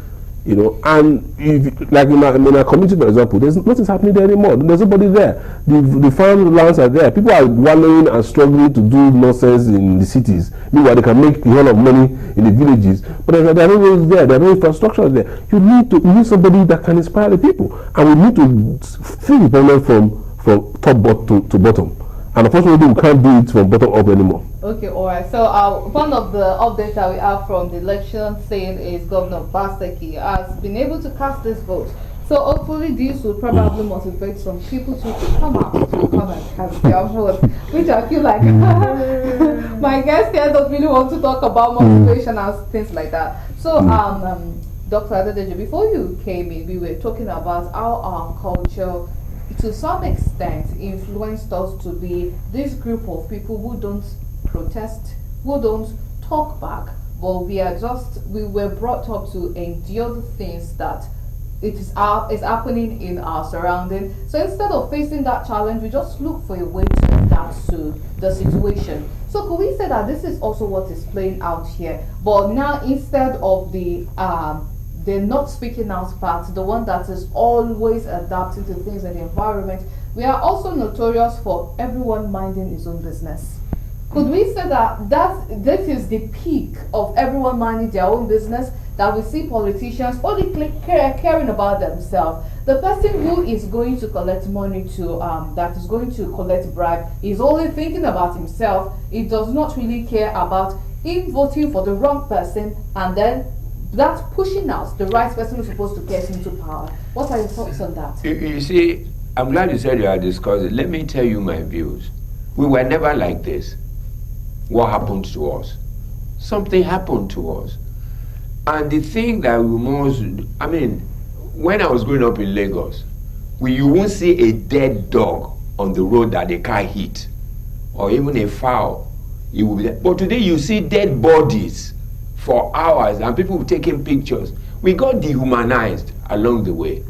And if, like in our community, for example, nothing's happening there anymore. There's nobody there. The farm lands are there. People are wallowing and struggling to do nonsense in the cities. Meanwhile, they can make a lot of money in the villages. But there are no roads there. There are no infrastructure there. You need somebody that can inspire the people. And we need to feel the problem from top to bottom. And unfortunately, we can't do it from bottom up anymore. Okay, all right. So one of the updates that we have from the election saying is Governor Obaseki has been able to cast this vote. So hopefully this will probably motivate some people to come out to come and cast their vote, which I feel like my guest here don't really want to talk about motivation and things like that. So Dr. Adedeji, before you came in, we were talking about how our culture to some extent influenced us to be this group of people who don't protest, who don't talk back, but we were brought up to endure the things that is happening in our surrounding. So instead of facing that challenge, we just look for a way to adapt to the situation. So could we say that this is also what is playing out here? But now instead of the not speaking out part, the one that is always adapting to things in the environment, we are also notorious for everyone minding his own business. Could we say that this is the peak of everyone minding their own business, that we see politicians only caring about themselves? The person who is going to collect money that is going to collect bribe is only thinking about himself. He does not really care about him voting for the wrong person and then that pushing out the right person who's supposed to get into power. What are your thoughts on that? You see, I'm glad you said you are discussing. Let me tell you my views. We were never like this. What happened to us? Something happened to us. And the thing that we most, when I was growing up in Lagos, you won't see a dead dog on the road that a car hit, or even a fowl. It will be there. But today you see dead bodies for hours and people taking pictures. We got dehumanized along the way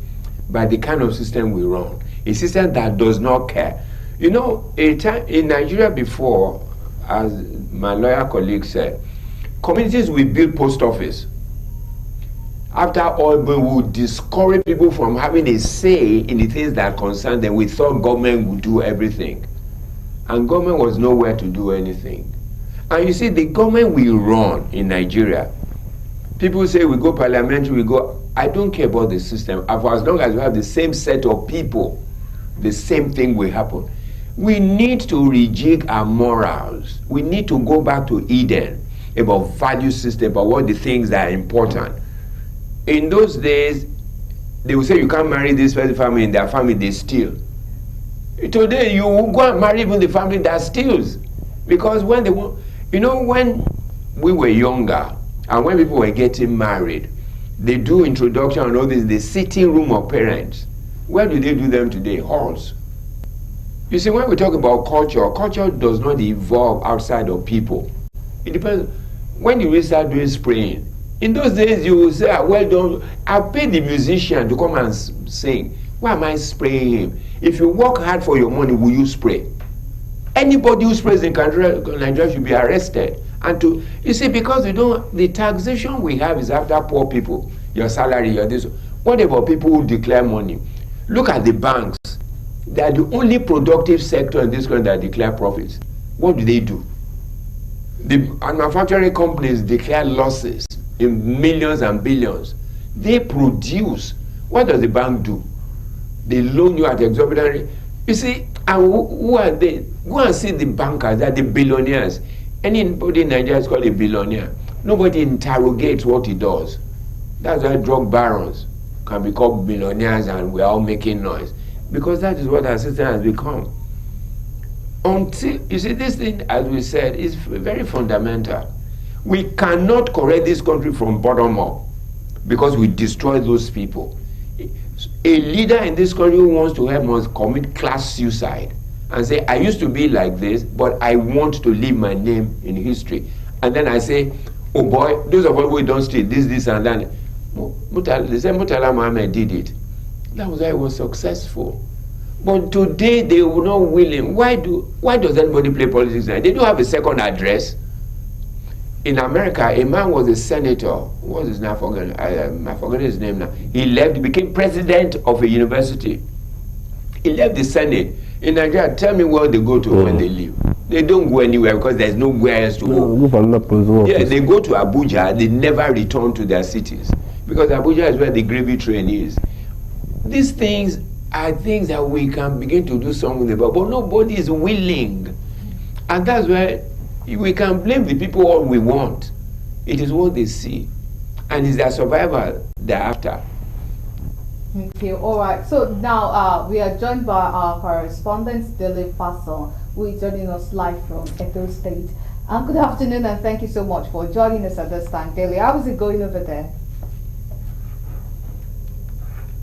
by the kind of system we run. A system that does not care. You know, a time in Nigeria before, as my lawyer colleague said, communities will build post office. After all, we would discourage people from having a say in the things that concern them. We thought government would do everything. And government was nowhere to do anything. And you see, the government we run in Nigeria, people say we go parliamentary, we go, I don't care about the system. For as long as we have the same set of people, the same thing will happen. We need to rejig our morals. We need to go back to Eden, about value system, about what the things that are important. In those days, they would say you can't marry this first family, in their family they steal. Today, you will go and marry even the family that steals. Because when they want, you know, when we were younger, and when people were getting married, they do introduction and all this, the sitting room of parents. Where do they do them today? Halls. You see, when we talk about culture, culture does not evolve outside of people. It depends. When you will start doing spraying, in those days you will say, well done, I paid the musician to come and sing. Why am I spraying him? If you work hard for your money, will you spray? Anybody who sprays in Nigeria should be arrested. And you see, because the taxation we have is after poor people, your salary, your this. What about people who declare money? Look at the banks. They are the only productive sector in this country that declare profits. What do? The manufacturing companies declare losses in millions and billions. They produce. What does the bank do? They loan you at exorbitant rate. You see, and who are they? Go and see the bankers, they're the billionaires. Anybody in Nigeria is called a billionaire. Nobody interrogates what he does. That's why drug barons can be called billionaires and we're all making noise. Because that is what our system has become. Until, you see, this thing, as we said, is very fundamental. We cannot correct this country from bottom up because we destroy those people. A leader in this country who wants to help must commit class suicide and say, I used to be like this, but I want to leave my name in history. And then I say, oh boy, those of us who don't steal this, and that. They say Murtala Mohammed did it. That was why he was successful. But today they were not willing. Why does anybody play politics now? They don't have a second address. In America, a man was a senator. What was his name? I forget his name now. He left, became president of a university. He left the Senate. In Nigeria, tell me where they go to when they leave. They don't go anywhere because there's nowhere else to go. Yeah, they go to Abuja. They never return to their cities because Abuja is where the gravy train is. These things are things that we can begin to do something about, but nobody is willing. And that's where we can blame the people all we want. It is what they see. And it's their survival thereafter. Okay, all right. So now we are joined by our correspondent, Dele Fason, who is joining us live from Edo State. Good afternoon and thank you so much for joining us at this time. Dele, how is it going over there?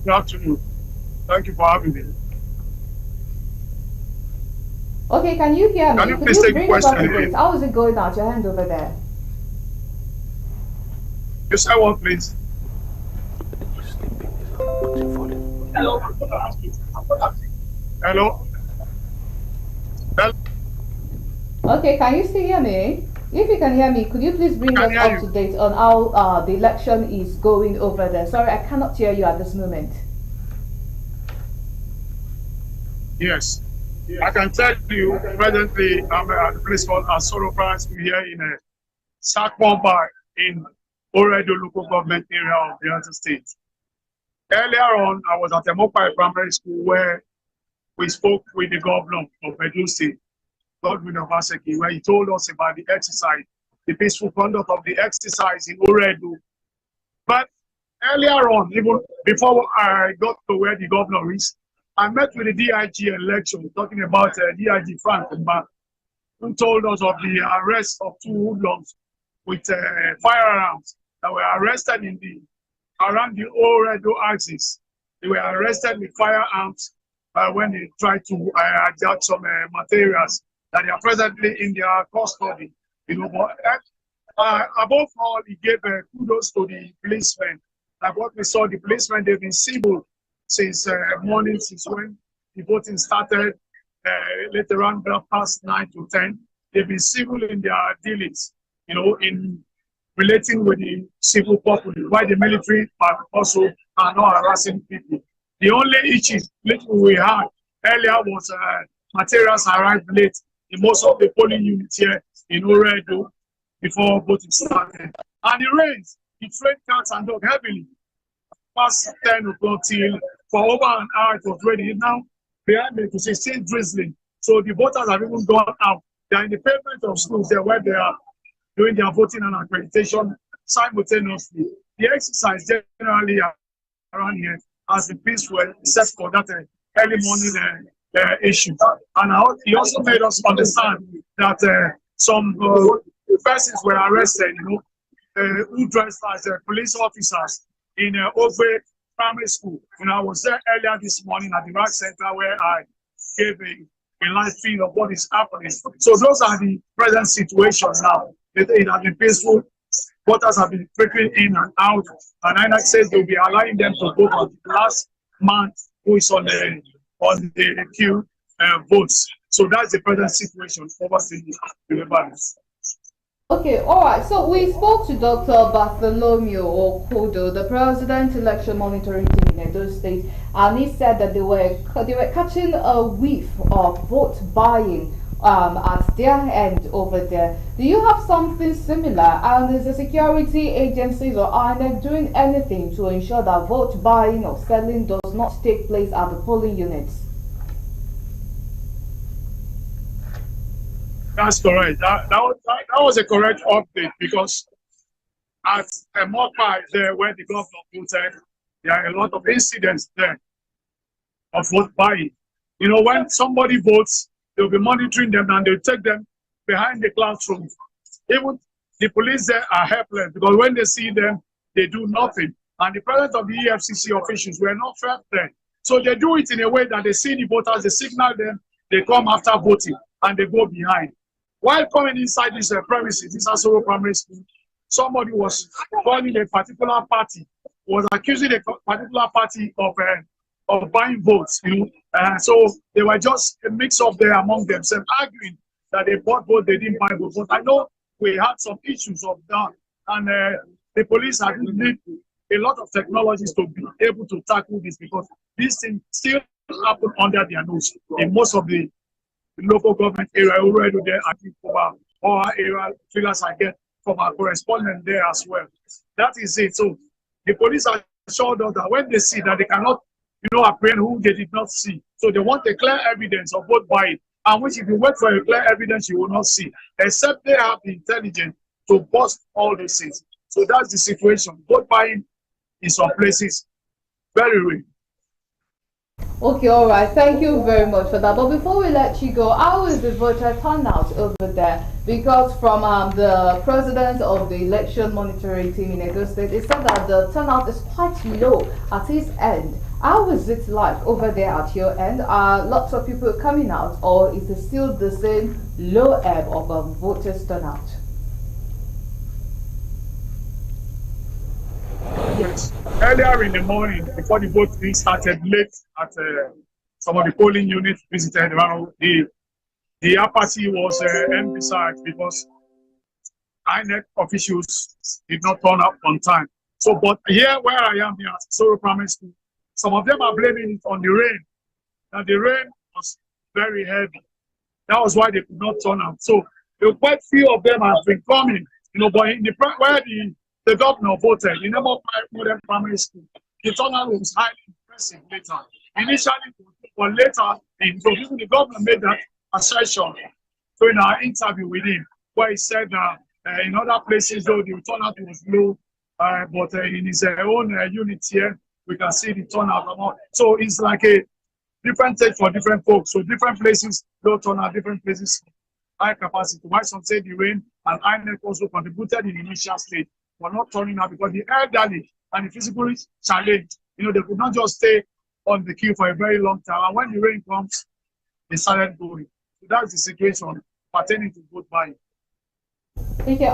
Good afternoon. Thank you for having me. Okay, can you hear me? Can you Could please you take bring the us up question to date? again? How is it going out? Your hand over there. You say what, please? Hello? Hello? Okay, can you still hear me? If you can hear me, could you please bring I us can hear up to you. date on how the election is going over there? Sorry, I cannot hear you at this moment. Yes. I can tell you, presently, I'm at a place called Asoro Primary School here in Sakmomba in Oredo local government area of the United States. Earlier on, I was at Emopai Primary School where we spoke with the governor of Edo State, Godwin Obaseki, where he told us about the exercise, the peaceful conduct of the exercise in Oredo. But earlier on, even before I got to where the governor is, I met with the DIG election, talking about DIG Frank Mba, who told us of the arrest of two hoodlums with firearms that were arrested around the Oredo axis. They were arrested with firearms when they tried to adjust some materials that they are presently in their custody. But above all, he gave kudos to the policemen. Like what we saw, the policemen, they've been civil since morning, since when the voting started, later on, past 9 to 10. They've been civil in their dealings, in relating with the civil populace, while the military are also are not harassing people. The only issue we had earlier was materials arrived late in most of the polling units here in Oredo before voting started. And the rains, it rained cats and dogs heavily. Past 10 o'clock till for over an hour it was ready. Now behind me to say still drizzling. So the voters have even gone out. They are in the pavement of schools there where they are doing their voting and accreditation simultaneously. The exercise generally around here has been peaceful, except for that early morning issue. And he also made us understand that some persons were arrested, who dressed as police officers in Ogbe Primary School. I was there earlier this morning at the rec center where I gave a live feed of what is happening. So those are the present situations now. It has been peaceful. Voters have been trickling in and out, and INEC says they'll be allowing them to vote on the last man who is on the queue votes. So that's the present situation over the balance. Okay, all right. So we spoke to Dr. Bartholomew Okodo, the President Election Monitoring Team in Edo State, and he said that they were catching a whiff of vote buying at their end over there. Do you have something similar? And is the security agencies or INEC doing anything to ensure that vote buying or selling does not take place at the polling units? That's correct. That was a correct update, because at a Mopai there where the governor voted, there are a lot of incidents there of vote buying. When somebody votes, they'll be monitoring them and they'll take them behind the classrooms. Even the police there are helpless, because when they see them, they do nothing. And the presence of the EFCC officials were not fair there. So they do it in a way that they see the voters, they signal them, they come after voting, and they go behind. While coming inside this premises, this Asoro Primary School, somebody was calling a particular party, was accusing a particular party of buying votes. So they were just a mix-up there among themselves, arguing that they bought votes, they didn't buy votes. But I know we had some issues of that, and the police had need a lot of technologies to be able to tackle this, because these things still happen under their nose in most of the local government area. Already there, I think over our area figures I get from our correspondent there as well. That is it. So the police are assured us that when they see that they cannot, apprehend who they did not see, so they want a clear evidence of vote buying, and which if you wait for a clear evidence, you will not see, except they have the intelligence to bust all these things. So that's the situation. Vote buying in some places very rare. Okay, all right. Thank you very much for that. But before we let you go, how is the voter turnout over there? Because from the president of the election monitoring team in Edo State, it said that the turnout is quite low at his end. How is it like over there at your end? Are lots of people coming out, or is it still the same low ebb of voters turnout? Yes. Earlier in the morning, before the voting started, late at some of the polling units visited around, the apathy was emphasized because INEC officials did not turn up on time. So, but here where I am here at Soro Primary School, some of them are blaming it on the rain. Now the rain was very heavy. That was why they could not turn out. So quite few of them have been coming, but in the where the governor voted in number 5 modern primary school, the turnout was highly impressive later. Initially, but later, so even the governor made that assertion. So in our interview with him, where he said that in other places, though the turnout was low, but in his own unit here, we can see the turnout. So it's like a different take for different folks. So different places, low turnout, different places, high capacity. Why some say the rain and INEC also contributed in the initial stage, but not turning out because the elderly and the physically challenged, they could not just stay on the queue for a very long time. And when the rain comes, they started going. So that's the situation pertaining to vote buying. Okay,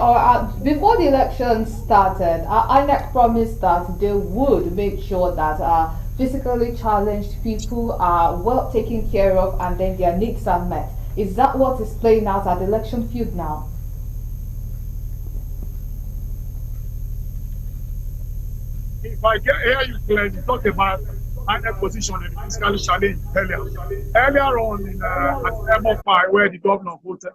before the election started, INEC promised that they would make sure that physically challenged people are well taken care of and then their needs are met. Is that what is playing out at the election field now? If I hear you clearly, talk about INEC position and physically challenged earlier. Earlier on in at MO5, where the governor voted,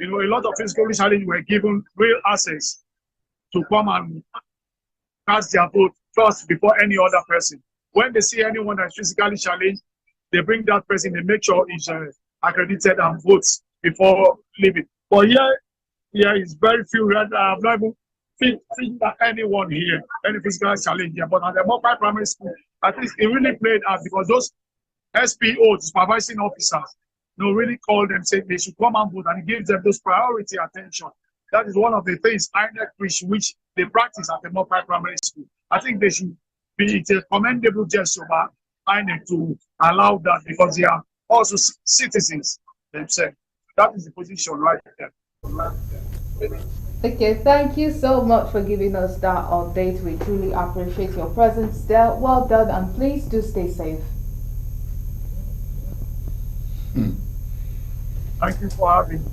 a lot of physically challenged were given real access to come and cast their vote first before any other person. When they see anyone that's physically challenged, they bring that person, they make sure he's accredited and votes before leaving. But here is very few. I've not even seen anyone here, any physical challenge here. But at the mobile primary school, at least it really played out because those SPOs, supervising officers, really called them, say they should come and vote, and it gives them those priority attention. That is one of the things INEC which they practice at the mobile primary school. I think they should be, it's a commendable gesture by INEC to allow that because they are also citizens themselves. That is the position right there. Okay, thank you so much for giving us that update. We truly appreciate your presence there. Well done, and please do stay safe. Thank you for having me.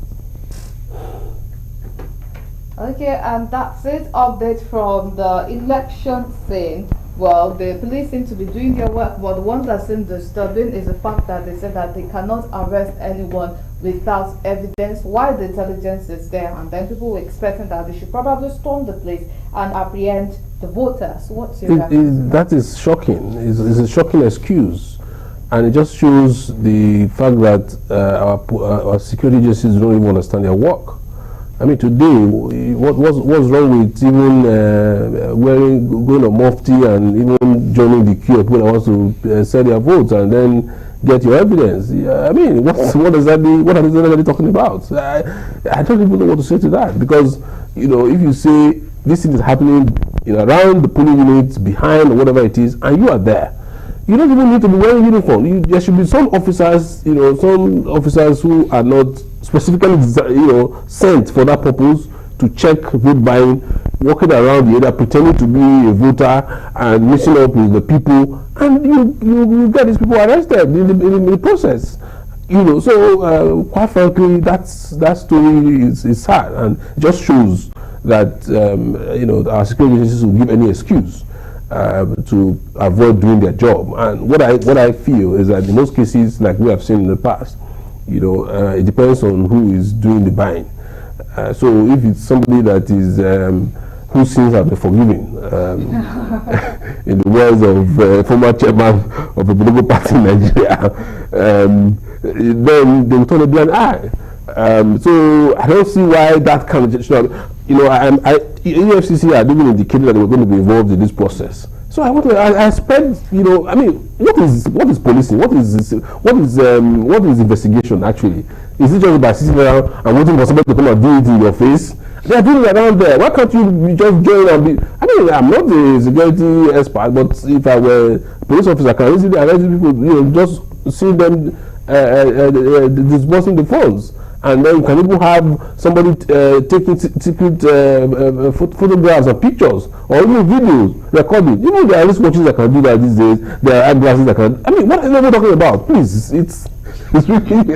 Okay, and that's it. Update from the election scene. Well, the police seem to be doing their work, but the one that seems disturbing is the fact that they said that they cannot arrest anyone without evidence while the intelligence is there, and then people were expecting that they should probably storm the place and apprehend the voters. What's your reaction? That is shocking. It's a shocking excuse, and it just shows the fact that our security agencies don't even understand their work. I mean, today, what's wrong with even going on mufti and even joining the queue of people that want to sell their votes and then get your evidence? I mean, what are they talking about? I don't even know what to say to that, because if you say this thing is happening around the polling units, behind or whatever it is, and you are there, you don't even need to be wearing uniform. There should be some officers, some officers who are not specifically, sent for that purpose to check vote buying, walking around the area pretending to be a voter and mixing up with the people, and you get these people arrested in the process. So quite frankly, that story is sad, and it just shows that our security agencies will give any excuse to avoid doing their job. And what I feel is that in most cases, like we have seen in the past, it depends on who is doing the buying. So if it's somebody that is whose sins have been forgiven, in the words of former chairman of the political party in Nigeria, then they will turn a blind eye. So I don't see why that kind of EFCC had even indicated that they were going to be involved in this process. So I expect, I mean, what is policing? What is investigation actually? Is it just by sitting around and waiting for somebody to come and do it in your face? They are doing it around there. Why can't you just join and be? I mean, I'm not a security expert, but if I were a police officer, I can easily arrest people. You know, just see them disbursing the funds, and then you can even have somebody taking secret photographs and pictures, or even videos recording. You know, there are wristwatches that can do that these days. There are eyeglasses that can. I mean, what are we talking about? Please, it's really.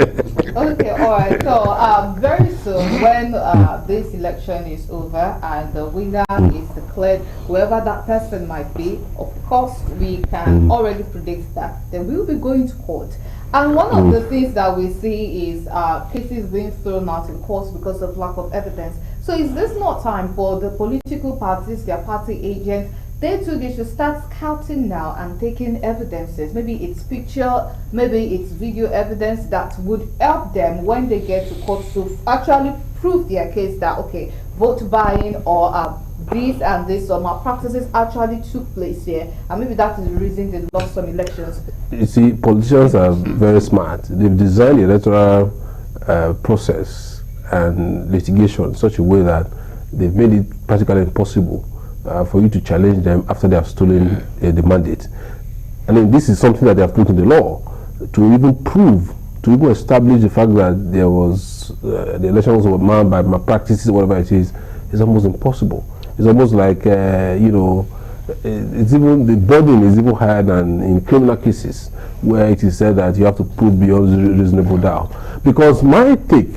Okay, all right. So very soon, when this election is over and the winner is declared, whoever that person might be, of course, we can already predict that they will be going to court. And one of the things that we see is cases being thrown out in court because of lack of evidence. So is this not time for the political parties, their party agents, they should start scouting now and taking evidences? Maybe it's picture, maybe it's video evidence that would help them when they get to court to actually prove their case that, okay, vote buying or this and this or malpractices actually took place here, and maybe that is the reason they lost some elections. You see, politicians are very smart. They've designed the electoral process and litigation in such a way that they've made it practically impossible for you to challenge them after they have stolen the mandate. I mean, this is something that they have put in the law to even prove, to even establish the fact that there was the election was manned by malpractices, whatever it is almost impossible. It's almost like you know, it's even the burden is even higher than in criminal cases where it is said that you have to prove beyond reasonable doubt. Because my take,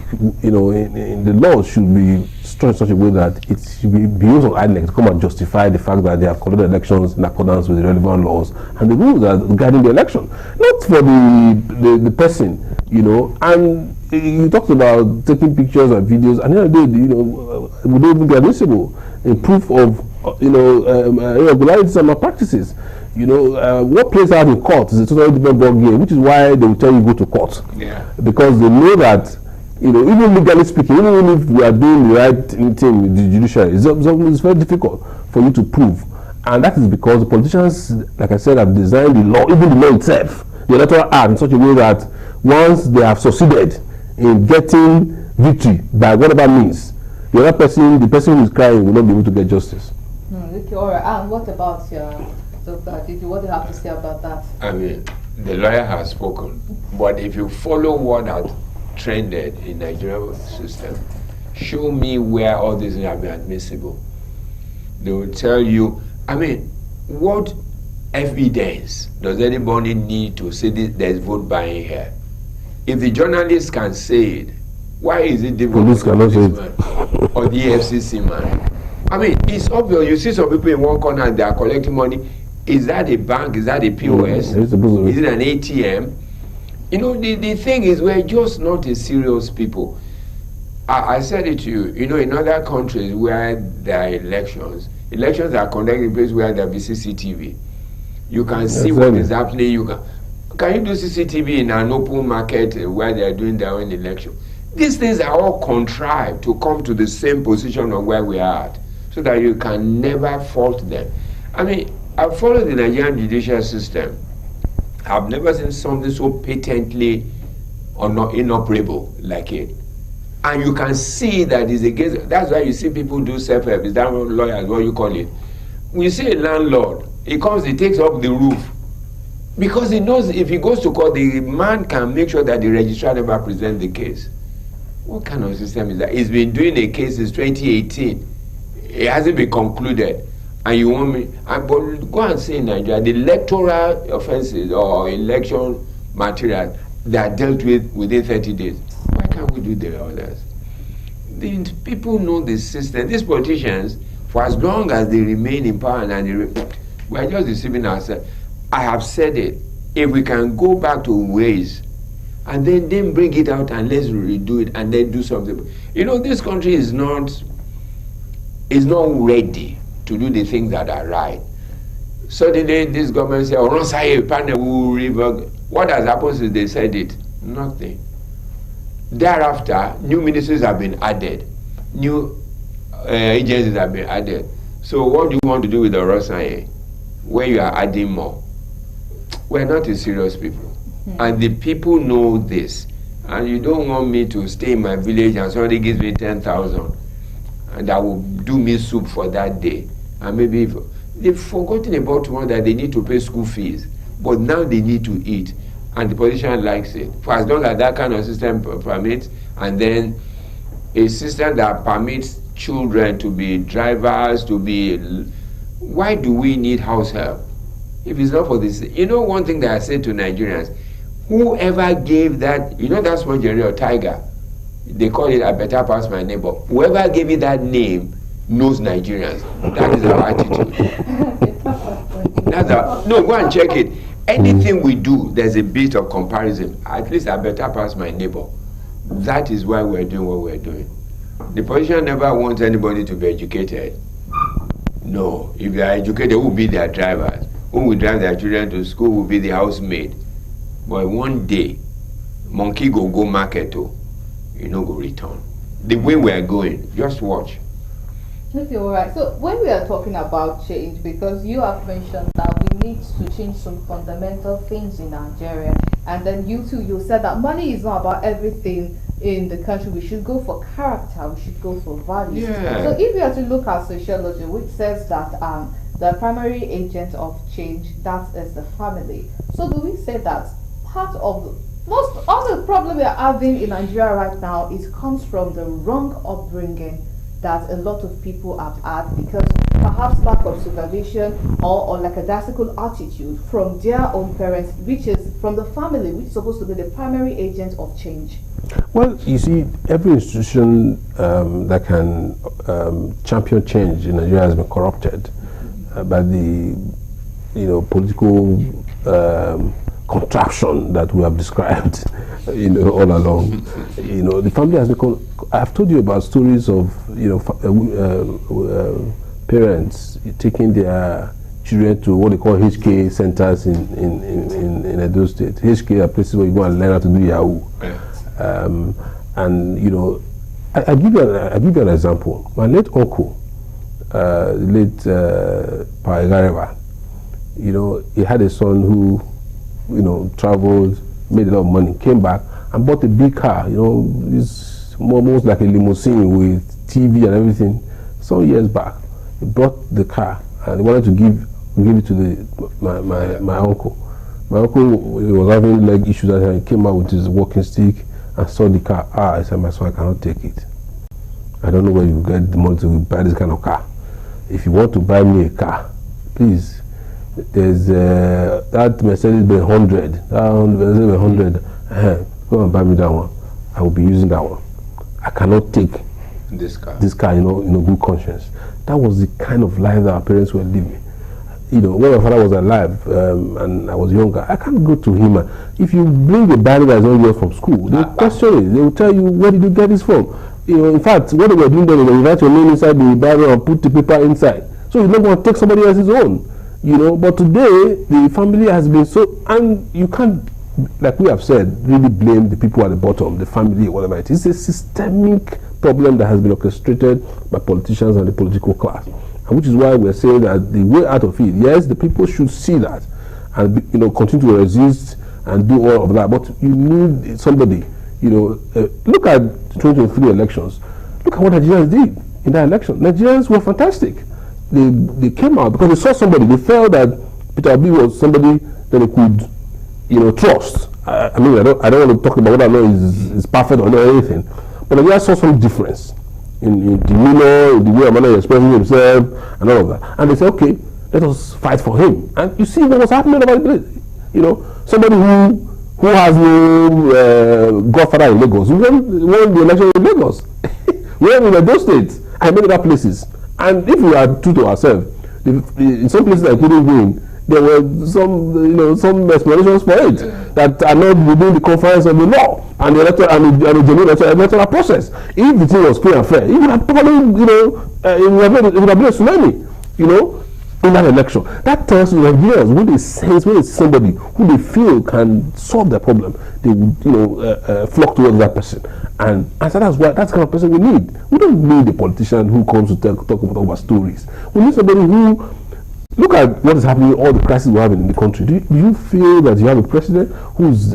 you know, in the law should be structured in such a way that it should be beyond INEC to come and justify the fact that they have conducted elections in accordance with the relevant laws and the rules that guiding the election, not for the person, you know. And you talked about taking pictures and videos, and then they, you know, would even be admissible in proof of, you know, irregularities and malpractices. You know, what plays out in court is a totally different ball game, which is why they will tell you go to court. Yeah. Because they know that, you know, even legally speaking, even if we are doing the right thing with the judiciary, it's very difficult for you to prove. And that is because the politicians, like I said, have designed the law, even the law itself, the electoral act, in such a way that once they have succeeded in getting victory by whatever means, the other person, the person who is crying, will not be able to get justice. Okay, all right. And what about your Dr. Did you what do you have to say about that? I mean, the lawyer has spoken, but if you follow what has trended in the Nigerian system, show me where all these things have been admissible. They will tell you, I mean, what evidence does anybody need to say there's vote buying here? If the journalist can say it, why is it difficult for this man or the FCC man? I mean, it's obvious. You see some people in one corner and they are collecting money. Is that a bank? Is that a POS? Is it an ATM? You know, the thing is, we're just not a serious people. I said it to you. You know, in other countries where there are elections are conducted in places where there will be CCTV. You can see what is happening. Can you do CCTV in an open market where they are doing their own election? These things are all contrived to come to the same position of where we are at, so that you can never fault them. I mean, I follow the Nigerian judicial system. I've never seen something so patently inoperable like it. And you can see that it's against, that's why you see people do self-help, is that lawyers, what you call it. When you see a landlord, he comes, he takes up the roof. Because he knows if he goes to court, the man can make sure that the registrar never presents the case. What kind of system is that? He's been doing a case since 2018. It hasn't been concluded. And you want me, but go and say in Nigeria, the electoral offenses or election material that are dealt with within 30 days. Why can't we do the others? The people know the system. These politicians, for as long as they remain in power, and we are just deceiving ourselves. I have said it. If we can go back to ways and then bring it out and let's redo it and then do something. You know, this country is not ready to do the things that are right. Suddenly this government said, what has happened since they said it? Nothing. Thereafter, new ministries have been added. New agencies have been added. So what do you want to do with the Rosaye, where you are adding more? We're not a serious people. And the people know this. And you don't want me to stay in my village and somebody gives me 10,000 and that will do me soup for that day. And maybe they've forgotten about tomorrow that they need to pay school fees, but now they need to eat, and the politician likes it. For as long as that kind of system permits, and then a system that permits children to be drivers, to be, why do we need house help? If it's not for this, one thing that I say to Nigerians, whoever gave that, that small generator tiger, they call it I better pass my neighbor. Whoever gave it that name knows Nigerians. That is our attitude. No, go and check it. Anything we do, there's a bit of comparison. At least I better pass my neighbor. That is why we're doing what we're doing. The politician never wants anybody to be educated. No, if they are educated, who will be their drivers? Who will drive their children to school will be the housemaid. But one day, monkey go market too. Go return. The way we are going, just watch. Okay, all right. So when we are talking about change, because you have mentioned that we need to change some fundamental things in Nigeria, and then you said that money is not about everything in the country. We should go for character. We should go for values. Yeah. So if you are to look at sociology, which says that the primary agent of change, that is the family. So do we say that part of most of the problem we are having in Nigeria right now comes from the wrong upbringing that a lot of people have had, because perhaps lack of supervision or like a daisical attitude from their own parents, which is from the family, which is supposed to be the primary agent of change? Well, you see, every institution that can champion change in Nigeria has been corrupted by the political contraption that we have described all along. The family has become, I've told you about stories of parents taking their children to what they call HK centers in Edo State. HK are places where you go and learn how to do Yahoo. I give you an example. My late uncle, late Paigareva, he had a son who traveled, made a lot of money, came back and bought a big car, it's almost like a limousine with TV and everything. Some years back, he brought the car and he wanted to give it to my uncle. My uncle was having leg issues and he came out with his walking stick and saw the car. I said, my son, I cannot take it. I don't know where you get the money to buy this kind of car. If you want to buy me a car, please, there's that Mercedes-Benz 100, go and buy me that one. I will be using that one. I cannot take this car, good conscience. That was the kind of life that our parents were living. When my father was alive and I was younger, I can't go to him. If you bring a Bible that is not yours from school, they'll question it. They will tell you, where did you get this from? In fact, what they were doing then, they write your name inside the Bible and put the paper inside. So you're not going to take somebody else's own. But today, the family has been so, and you can't, like we have said, really blame the people at the bottom, the family, whatever it is. It's a systemic problem that has been orchestrated by politicians and the political class. And which is why we're saying that the way out of it, yes, the people should see that and continue to resist and do all of that. But you need somebody, look at 2023 elections. Look at what Nigerians did in that election. Nigerians were fantastic. They came out because they saw somebody. They felt that Peter Obi was somebody that they could, trust. I don't want to talk about whether or not is perfect or not anything, but Nigerians saw some difference in demeanor, in the way Amanda is expressing himself, and all of that. And they said, okay, let us fight for him. And you see what was happening about the place. Somebody who has no godfather in Lagos. We won the election in Lagos. We won in those states and many other places. And if we are true to ourselves, in some places I couldn't win, there were some explanations for it that are not within the confines of the law and the electoral process. If the thing was fair and fair, it would have probably, it would have been a tsunami, in that election. That tells you Nigerians, when they see somebody who they feel can solve their problem, they would, flock towards that person. And so that's the kind of person we need. We don't need a politician who comes to talk about stories. We need somebody who, look at what is happening, all the crises we're having in the country. Do you feel that you have a president who's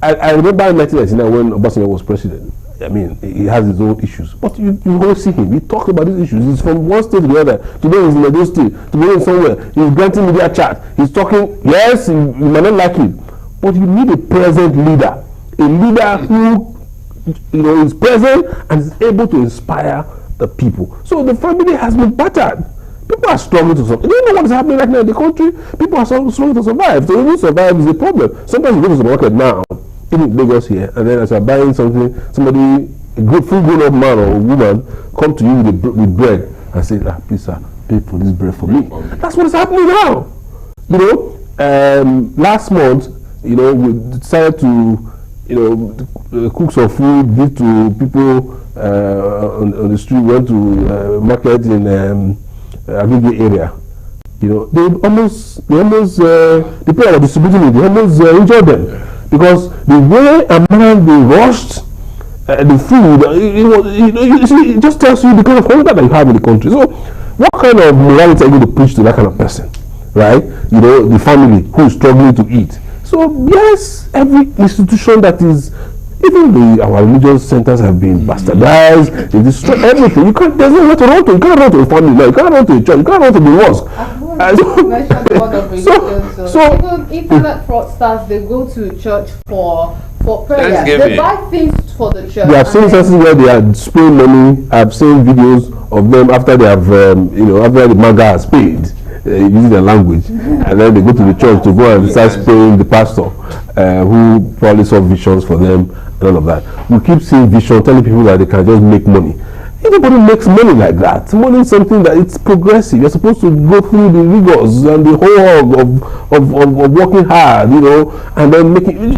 I remember in 1999 when Obasanjo was president. I mean, he has his own issues, but you always see him. He talks about these issues. He's from one state to the other. Today he's in Edo State. Today he's somewhere. He's granting media chat. He's talking. Yes, you might not like him, but you need a present leader, a leader who is present and is able to inspire the people. So the family has been battered. People are struggling to survive. Do you know what is happening right now in the country? People are struggling to survive. So even survive is a problem. Sometimes you go to the market now, even Lagos here, and then as you're buying something, somebody, a good full grown-up man or woman, come to you with bread and say, please sir, pay for this bread for me. That's what is happening now. Last month, we decided to cook some food, give to people on the street. Went to market in Agege area. The people that were distributing it, they almost injured them. Because the way they rushed the food, it just tells you the kind of hunger that you have in the country. So, what kind of morality are you going to preach to that kind of person, right? The family who is struggling to eat. So, yes, every institution that is, even our religious centers have been bastardized. They destroy everything. There's nowhere to run to. You can't run to a family now. You can't run to a church. You can't run to the mosque. So even internet fraudsters, they go to church for prayer. They buy things for the church. They have seen instances where they are spraying money. I've seen videos of them after they have, after the manga has paid, using their language, and then they go to the church to go and start spraying the pastor, who probably saw visions for them and all of that. We keep seeing visions, telling people that they can just make money. Everybody makes money like that. Money is something that it's progressive. You're supposed to go through the rigors and the whole of working hard, and then making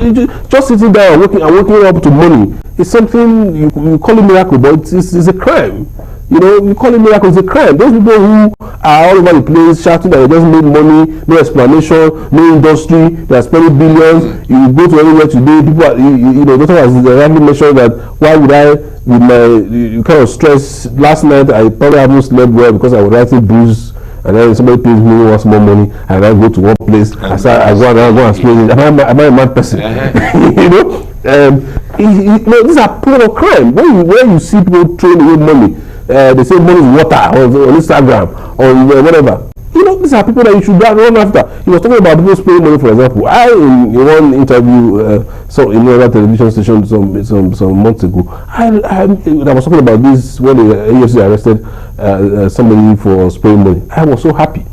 just sitting down and working up to money. It's something you call it miracle, but it's a crime. You call it miracle, it's a crime. Those people who are all over the place shouting that they just made money, no explanation, no industry, they are spending billions. You go to anywhere today, people are, Doctor has rightly mentioned that why would I, with my kind of stress, last night I probably haven't slept well because I was writing blues, and then somebody pays me once more money, and I go to one place, I go and explain it. Am I a mad person? These are part of crime. When you see people throwing away money, they say money is water on Instagram or whatever. These are people that you should run after. He was talking about people spraying money, for example. In one interview, in another television station some months ago, I was talking about this when the AFC arrested somebody for spraying money. I was so happy.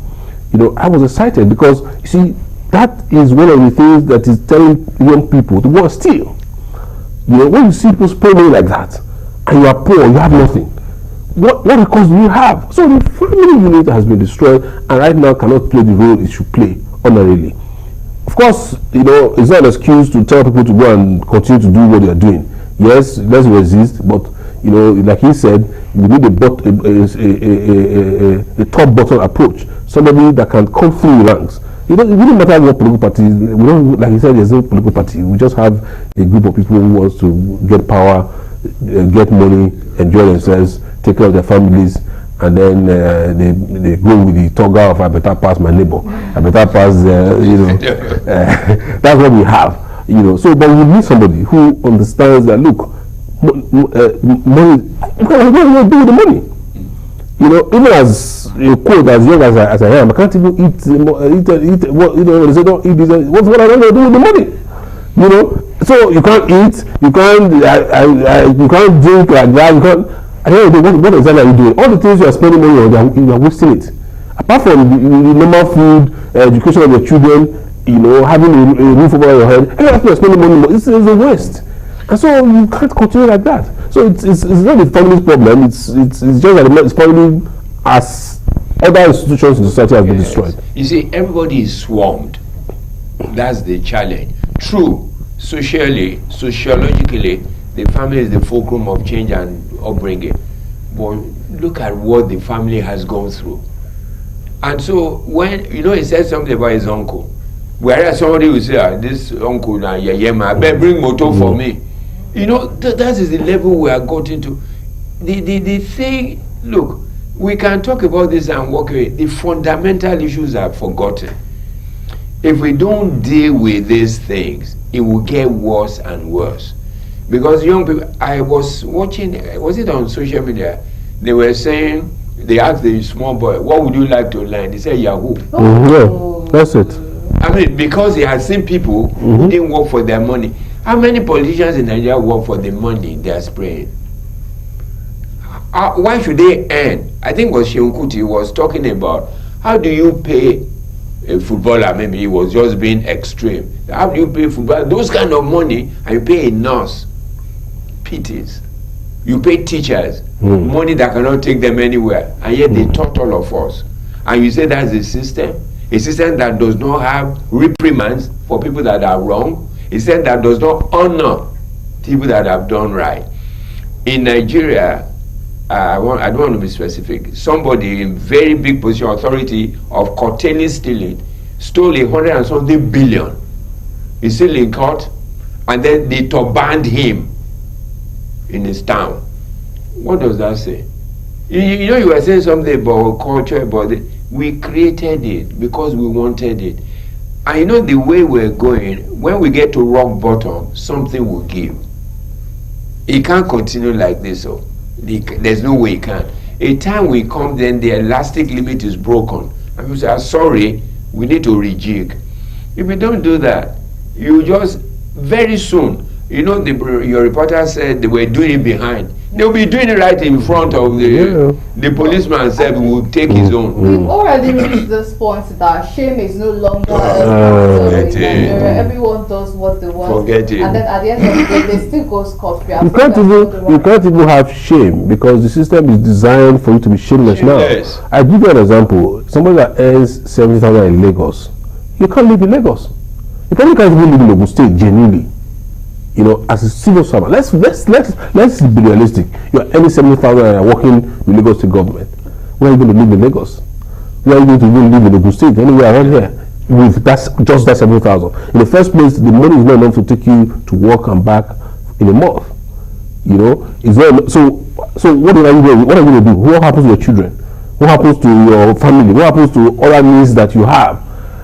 I was excited because, you see, that is one of the things that is telling young people to go and steal. When you see people spray money like that, and you are poor, you have nothing. What recourse do you have? So the family unit has been destroyed, and right now cannot play the role it should play honorably. Of course, it's not an excuse to tell people to go and continue to do what they are doing. Yes, let's resist, but like he said, we need a top bottom approach. Somebody that can come through the ranks. It doesn't matter what political party. We don't, like he said, there's no political party. We just have a group of people who wants to get power, get money, enjoy themselves, take care of their families, and then they go with the toggle of I better pass my neighbor, I better pass that's what we have, So, but we need somebody who understands that. Look, money. What do you do with the money? Even as a quote, as young as I am, I can't even eat. What they say, don't eat this. What am I going to do with the money? So you can't eat, you can't drink like that. You can't. At the end of the day, what exactly are you doing? All the things you are spending money on, you are wasting it. Apart from the normal food, education of your children, having a roof over your head, everything you are spending money on, it's a waste. And so you can't continue like that. So it's not the family's problem. It's just that it's probably as other institutions in society have been destroyed. You see, everybody is swarmed. That's the challenge. True, sociologically, the family is the fulcrum of change and upbringing. But look at what the family has gone through. And so when, he said something about his uncle. Whereas somebody will say, this uncle, I better bring motor for me. That is the level we are gotten to. The thing, look, we can talk about this and walk away. The fundamental issues are forgotten. if we don't deal with these things, it will get worse and worse. Because young people, I was watching, was it on social media? They were saying, they asked the small boy, what would you like to learn? He said, Yahoo. Yeah, that's it. I mean, because he has seen people who didn't work for their money. How many politicians in Nigeria work for the money they are spraying? Why should they earn? I think what Sheun Kuti was talking about, how do you pay a footballer? Maybe he was just being extreme. How do you pay footballer those kind of money, and you pay a nurse, PTs, you pay teachers, money that cannot take them anywhere, and yet they taught all of us. And you say that's a system that does not have reprimands for people that are wrong, a system that does not honor people that have done right. In Nigeria, I don't want to be specific, somebody in very big position, authority of curtailing stealing, stole 100 and something billion. He's still in court, and then they banned him in his town. What does that say? You know, you were saying something about culture, about it. We created it because we wanted it. And you know the way we're going, when we get to rock bottom, something will give. It can't continue like this. So there's no way it can. A time will come, then the elastic limit is broken. And you say, sorry, we need to rejig. If we don't do that, you just, very soon, you know, your reporter said they were doing it behind. They'll be doing it right in front of the policeman said will take his own. We've already reached this point that shame is no longer everyone does what they want. Forget it. And then at the end of the day, they still go scot-free. You can't even have shame because the system is designed for you to be shameless now. I give you an example. Somebody that earns 70,000 in Lagos, you can't live in Lagos. You probably can't even live in Ogun State genuinely. You know, as a civil servant, let's be realistic. You're earning 70,000 and you're working with Lagos State government. Where are you going to live in Lagos? Where are you going to even live in Ogun State? Anywhere around here with just that 70,000. In the first place, the money is not enough to take you to work and back in a month. You know, it's not. So what are you going to do? What happens to your children? What happens to your family? What happens to other needs that you have?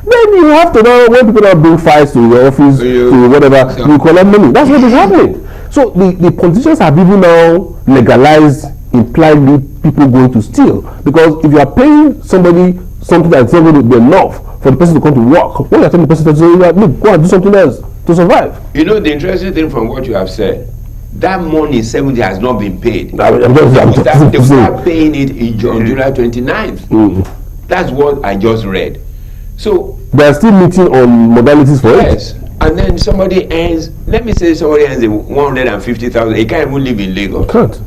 Then you have to know when people are bring fights to your office, to whatever, you collect money. That's what is happening. So the politicians have even now legalized impliedly people going to steal. Because if you are paying somebody something that's not going to be enough for the person to come to work, what you're telling the person to say, look, go and do something else to survive. You know, the interesting thing from what you have said, that money 70 has not been paid. They start paying it on July 29th. That's what I just read. So they are still meeting on modalities for it. Yes, and then somebody earns. Let me say somebody earns 150,000. He can't even live in Lagos. Can't.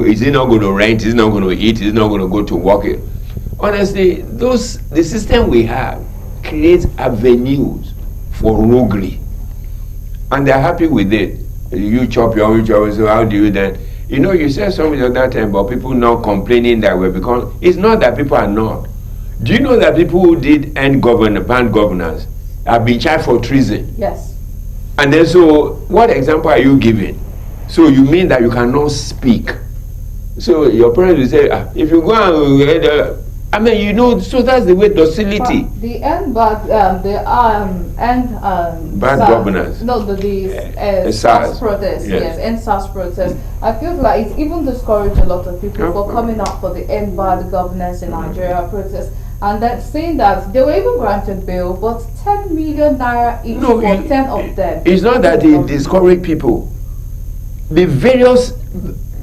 Is he not going to rent? Is he not going to eat? Is he not going to go to work? Honestly, the system we have creates avenues for roguery, and they're happy with it. You chop your own job. So how do you then? You know, you said something at that time about people not complaining that way because it's not that people are not. Do you know that people who did banned governors have been charged for treason? Yes. And then so what example are you giving? So you mean that you cannot speak? So your parents will say, if you go and I mean, you know, so that's the way docility. But the bad governance. No, the SARS protest. Yes, end SARS protest. I feel like it's even discouraged a lot of people for coming out for the end bad governance in Nigeria protest. And that saying that they were even granted bail, but 10 million naira each for 10 of them. It's not that it discouraged people. The various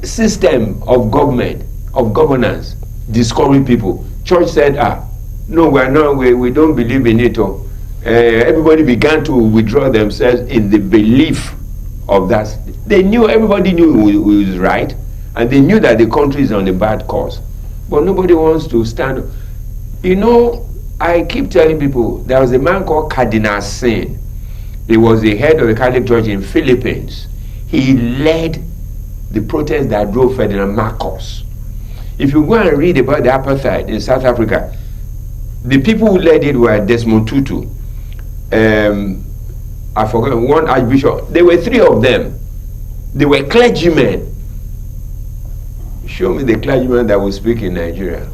system of government, of governance, discourage people. Church said, no, we don't believe in it. Everybody began to withdraw themselves in the belief of that. They knew, everybody knew it was right, and they knew that the country is on a bad course. But nobody wants to stand. You know, I keep telling people, there was a man called Cardinal Sin. He was the head of the Catholic Church in Philippines. He led the protest that drove Ferdinand Marcos. If you go and read about the apartheid in South Africa, the people who led it were Desmond Tutu. I forgot one archbishop. There were 3 of them. They were clergymen. Show me the clergyman that will speak in Nigeria.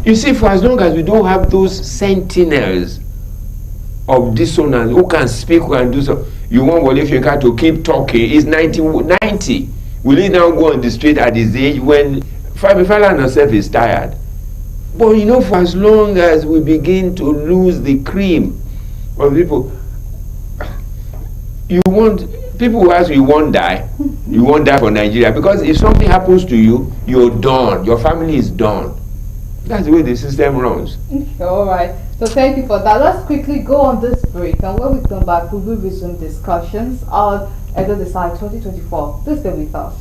You see, for as long as we don't have those sentinels of dissonance who can speak, who can do so, you want Wole Soyinka to keep talking. He's 90. Will he now go on the street at his age when Femi Falana himself is tired? But you know, for as long as we begin to lose the cream of people, people who ask you won't die for Nigeria, because if something happens to you, you're done. Your family is done. That's the way the system runs. All right. So thank you for that. Let's quickly go on this break, and when we come back, we will resume discussions on Edo Decide 2024. Please stay with us.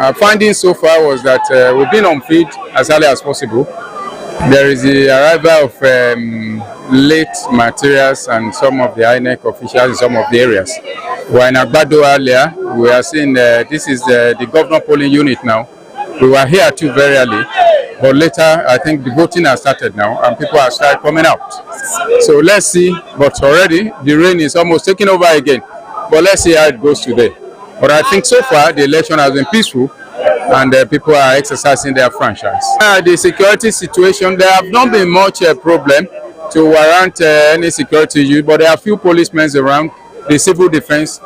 Our finding so far was that we've been on field as early as possible. There is the arrival of late materials and some of the INEC officials in some of the areas. We were in Agbado earlier. We are seeing this is the governor polling unit now. We were here too very early, but later I think the voting has started now and people are started coming out. So let's see, but already the rain is almost taking over again. But let's see how it goes today. But I think so far the election has been peaceful and people are exercising their franchise. The security situation, there have not been much problem to warrant any security issue, but there are few policemen around, the civil defense.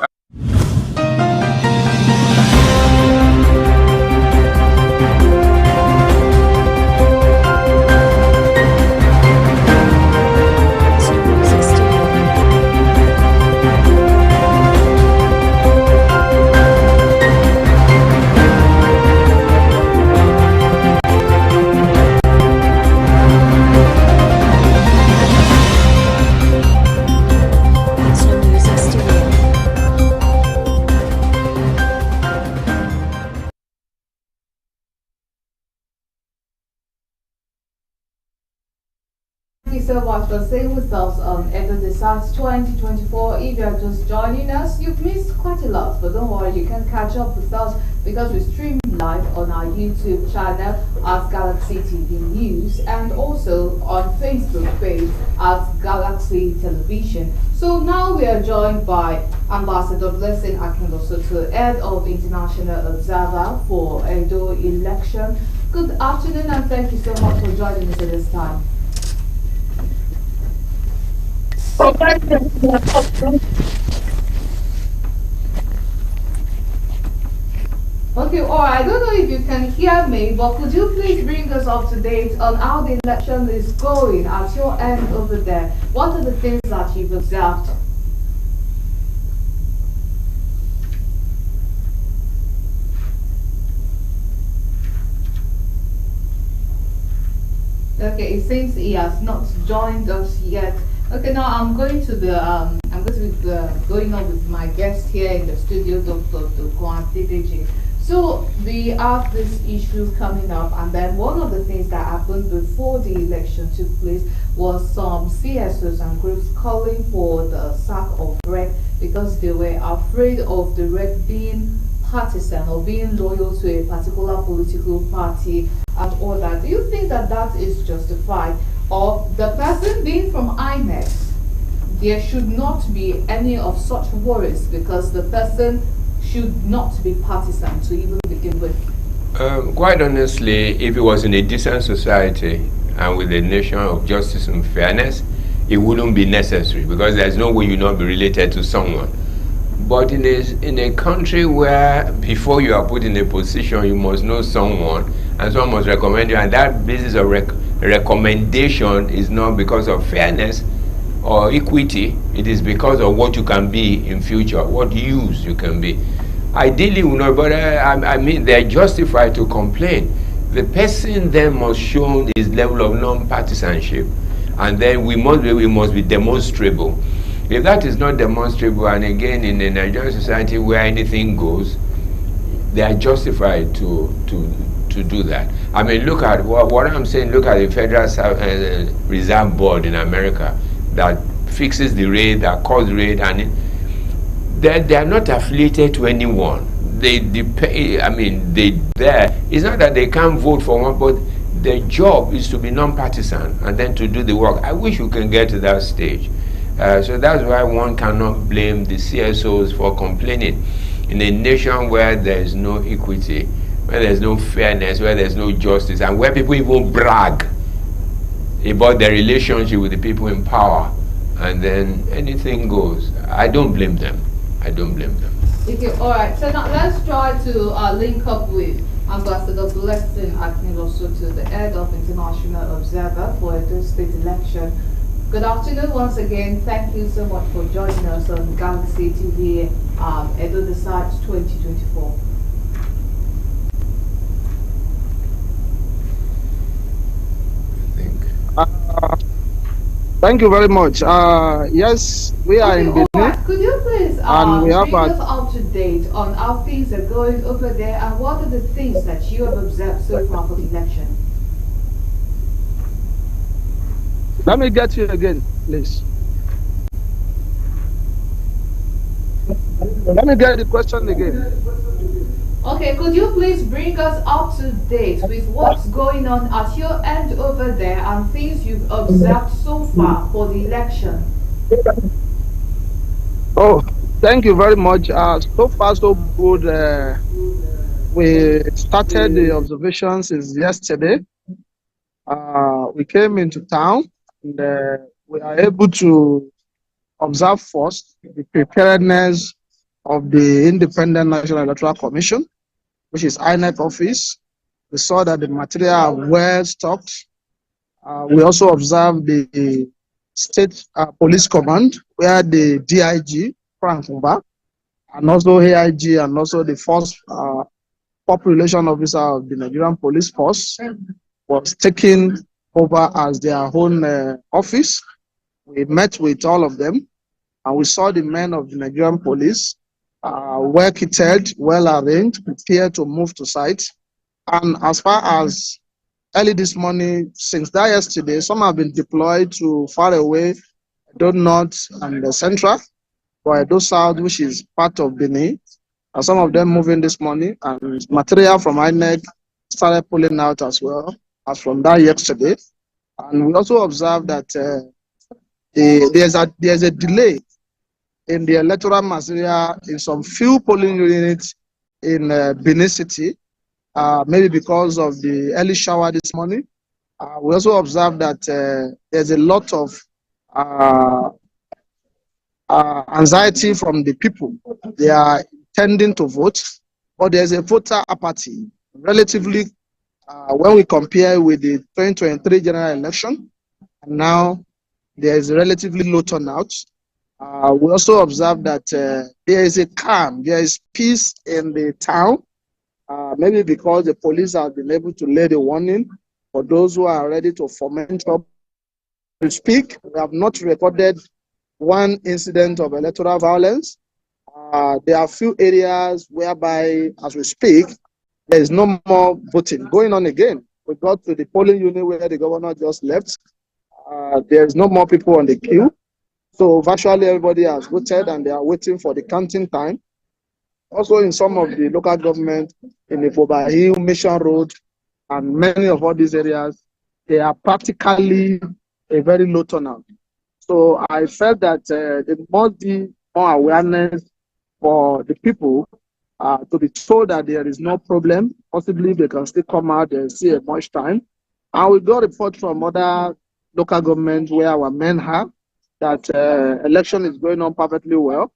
Thank you so much for staying with us on Edo Decides 2024. If you are just joining us, you've missed quite a lot, but don't worry, you can catch up with us because we stream live on our YouTube channel as Galaxy TV News and also on Facebook page as Galaxy Television. So now we are joined by Ambassador Blessing Akinlosoto, Head of International Observer for Edo Election. Good afternoon and thank you so much for joining us at this time. Okay, alright, I don't know if you can hear me, but could you please bring us up to date on how the election is going at your end over there? What are the things that you've observed? Okay, it seems he has not joined us yet. Okay, now I'm going to be going on with my guest here in the studio, Dr. Dukwante Deji. So we have this issue coming up, and then one of the things that happened before the election took place was some CSOs and groups calling for the sack of REC because they were afraid of the REC being partisan or being loyal to a particular political party and all that. Do you think that that is justified, or the person being from INEC, there should not be any of such worries because the person should not be partisan to even begin with? Quite honestly, if it was in a decent society and with a nation of justice and fairness, it wouldn't be necessary because there's no way you not be related to someone. But in a country where before you are put in a position, you must know someone and someone must recommend you, and that basis of recommendation is not because of fairness or equity, it is because of what you can be in future, what use you can be. Ideally, you know, but I mean, they're justified to complain. The person then must show his level of non-partisanship, and then we must be demonstrable. If that is not demonstrable, and again, in a Nigerian society where anything goes, they are justified to do that. I mean, look at what I'm saying. Look at the Federal Reserve Board in America that fixes the rate, that calls rate, and they are not affiliated to anyone. It's not that they can't vote for one, but their job is to be non-partisan and then to do the work. I wish we can get to that stage. So that's why one cannot blame the CSOs for complaining. In a nation where there is no equity, where there's no fairness, where there's no justice, and where people even brag about their relationship with the people in power, and then anything goes. I don't blame them. I don't blame them. Okay, all right. So now let's try to link up with Ambassador Blessing Akniloso, the head of International Observer for the state election. Good afternoon once again. Thank you so much for joining us on Galaxy TV Edo Decides 2024. Thank you very much. Yes, we are in Benin. Right. Could you please and we have bring us up to date on how things are going over there and what are the things that you have observed so far for the election? Let me get you again, please. Let me get the question again. Okay, could you please bring us up to date with what's going on at your end over there and things you've observed so far for the election? Oh, thank you very much. So far, so good. We started the observations since yesterday. We came into town and we are able to observe first the preparedness of the Independent National Electoral Commission, which is INEC office. We saw that the material are well stocked. We also observed the State Police Command, where the DIG, Frank Mba, and also AIG, and also the first Public Relations Officer of the Nigerian Police Force was taken over as their own office. We met with all of them, and we saw the men of the Nigerian police well kitted, well arranged, prepared to move to site. And as far as early this morning, since that yesterday, some have been deployed to far away, Edo North and the Central, or Edo South, which is part of Benin. And some of them moving this morning, and material from INEC started pulling out as well as from that yesterday. And we also observed that there's a delay in the electoral material in some few polling units in Benin City, maybe because of the early shower this morning. We also observed that there's a lot of anxiety from the people. They are tending to vote, but there's a voter apathy. Relatively, when we compare with the 2023 general election, and now there is a relatively low turnout. We also observed that there is a calm, there is peace in the town, maybe because the police have been able to lay the warning for those who are ready to foment trouble. To speak, we have not recorded one incident of electoral violence. There are few areas whereby, as we speak, there is no more voting going on again. We got to the polling unit where the governor just left. There is no more people on the queue. So virtually everybody has voted and they are waiting for the counting time. Also in some of the local government, in the Foba Hill, Mission Road, and many of all these areas, they are practically a very low turnout. So I felt that there must be more awareness for the people to be told that there is no problem. Possibly they can still come out and see a much time. And we got reports from other local governments where our men have that election is going on perfectly well.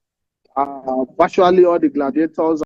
Virtually all the gladiators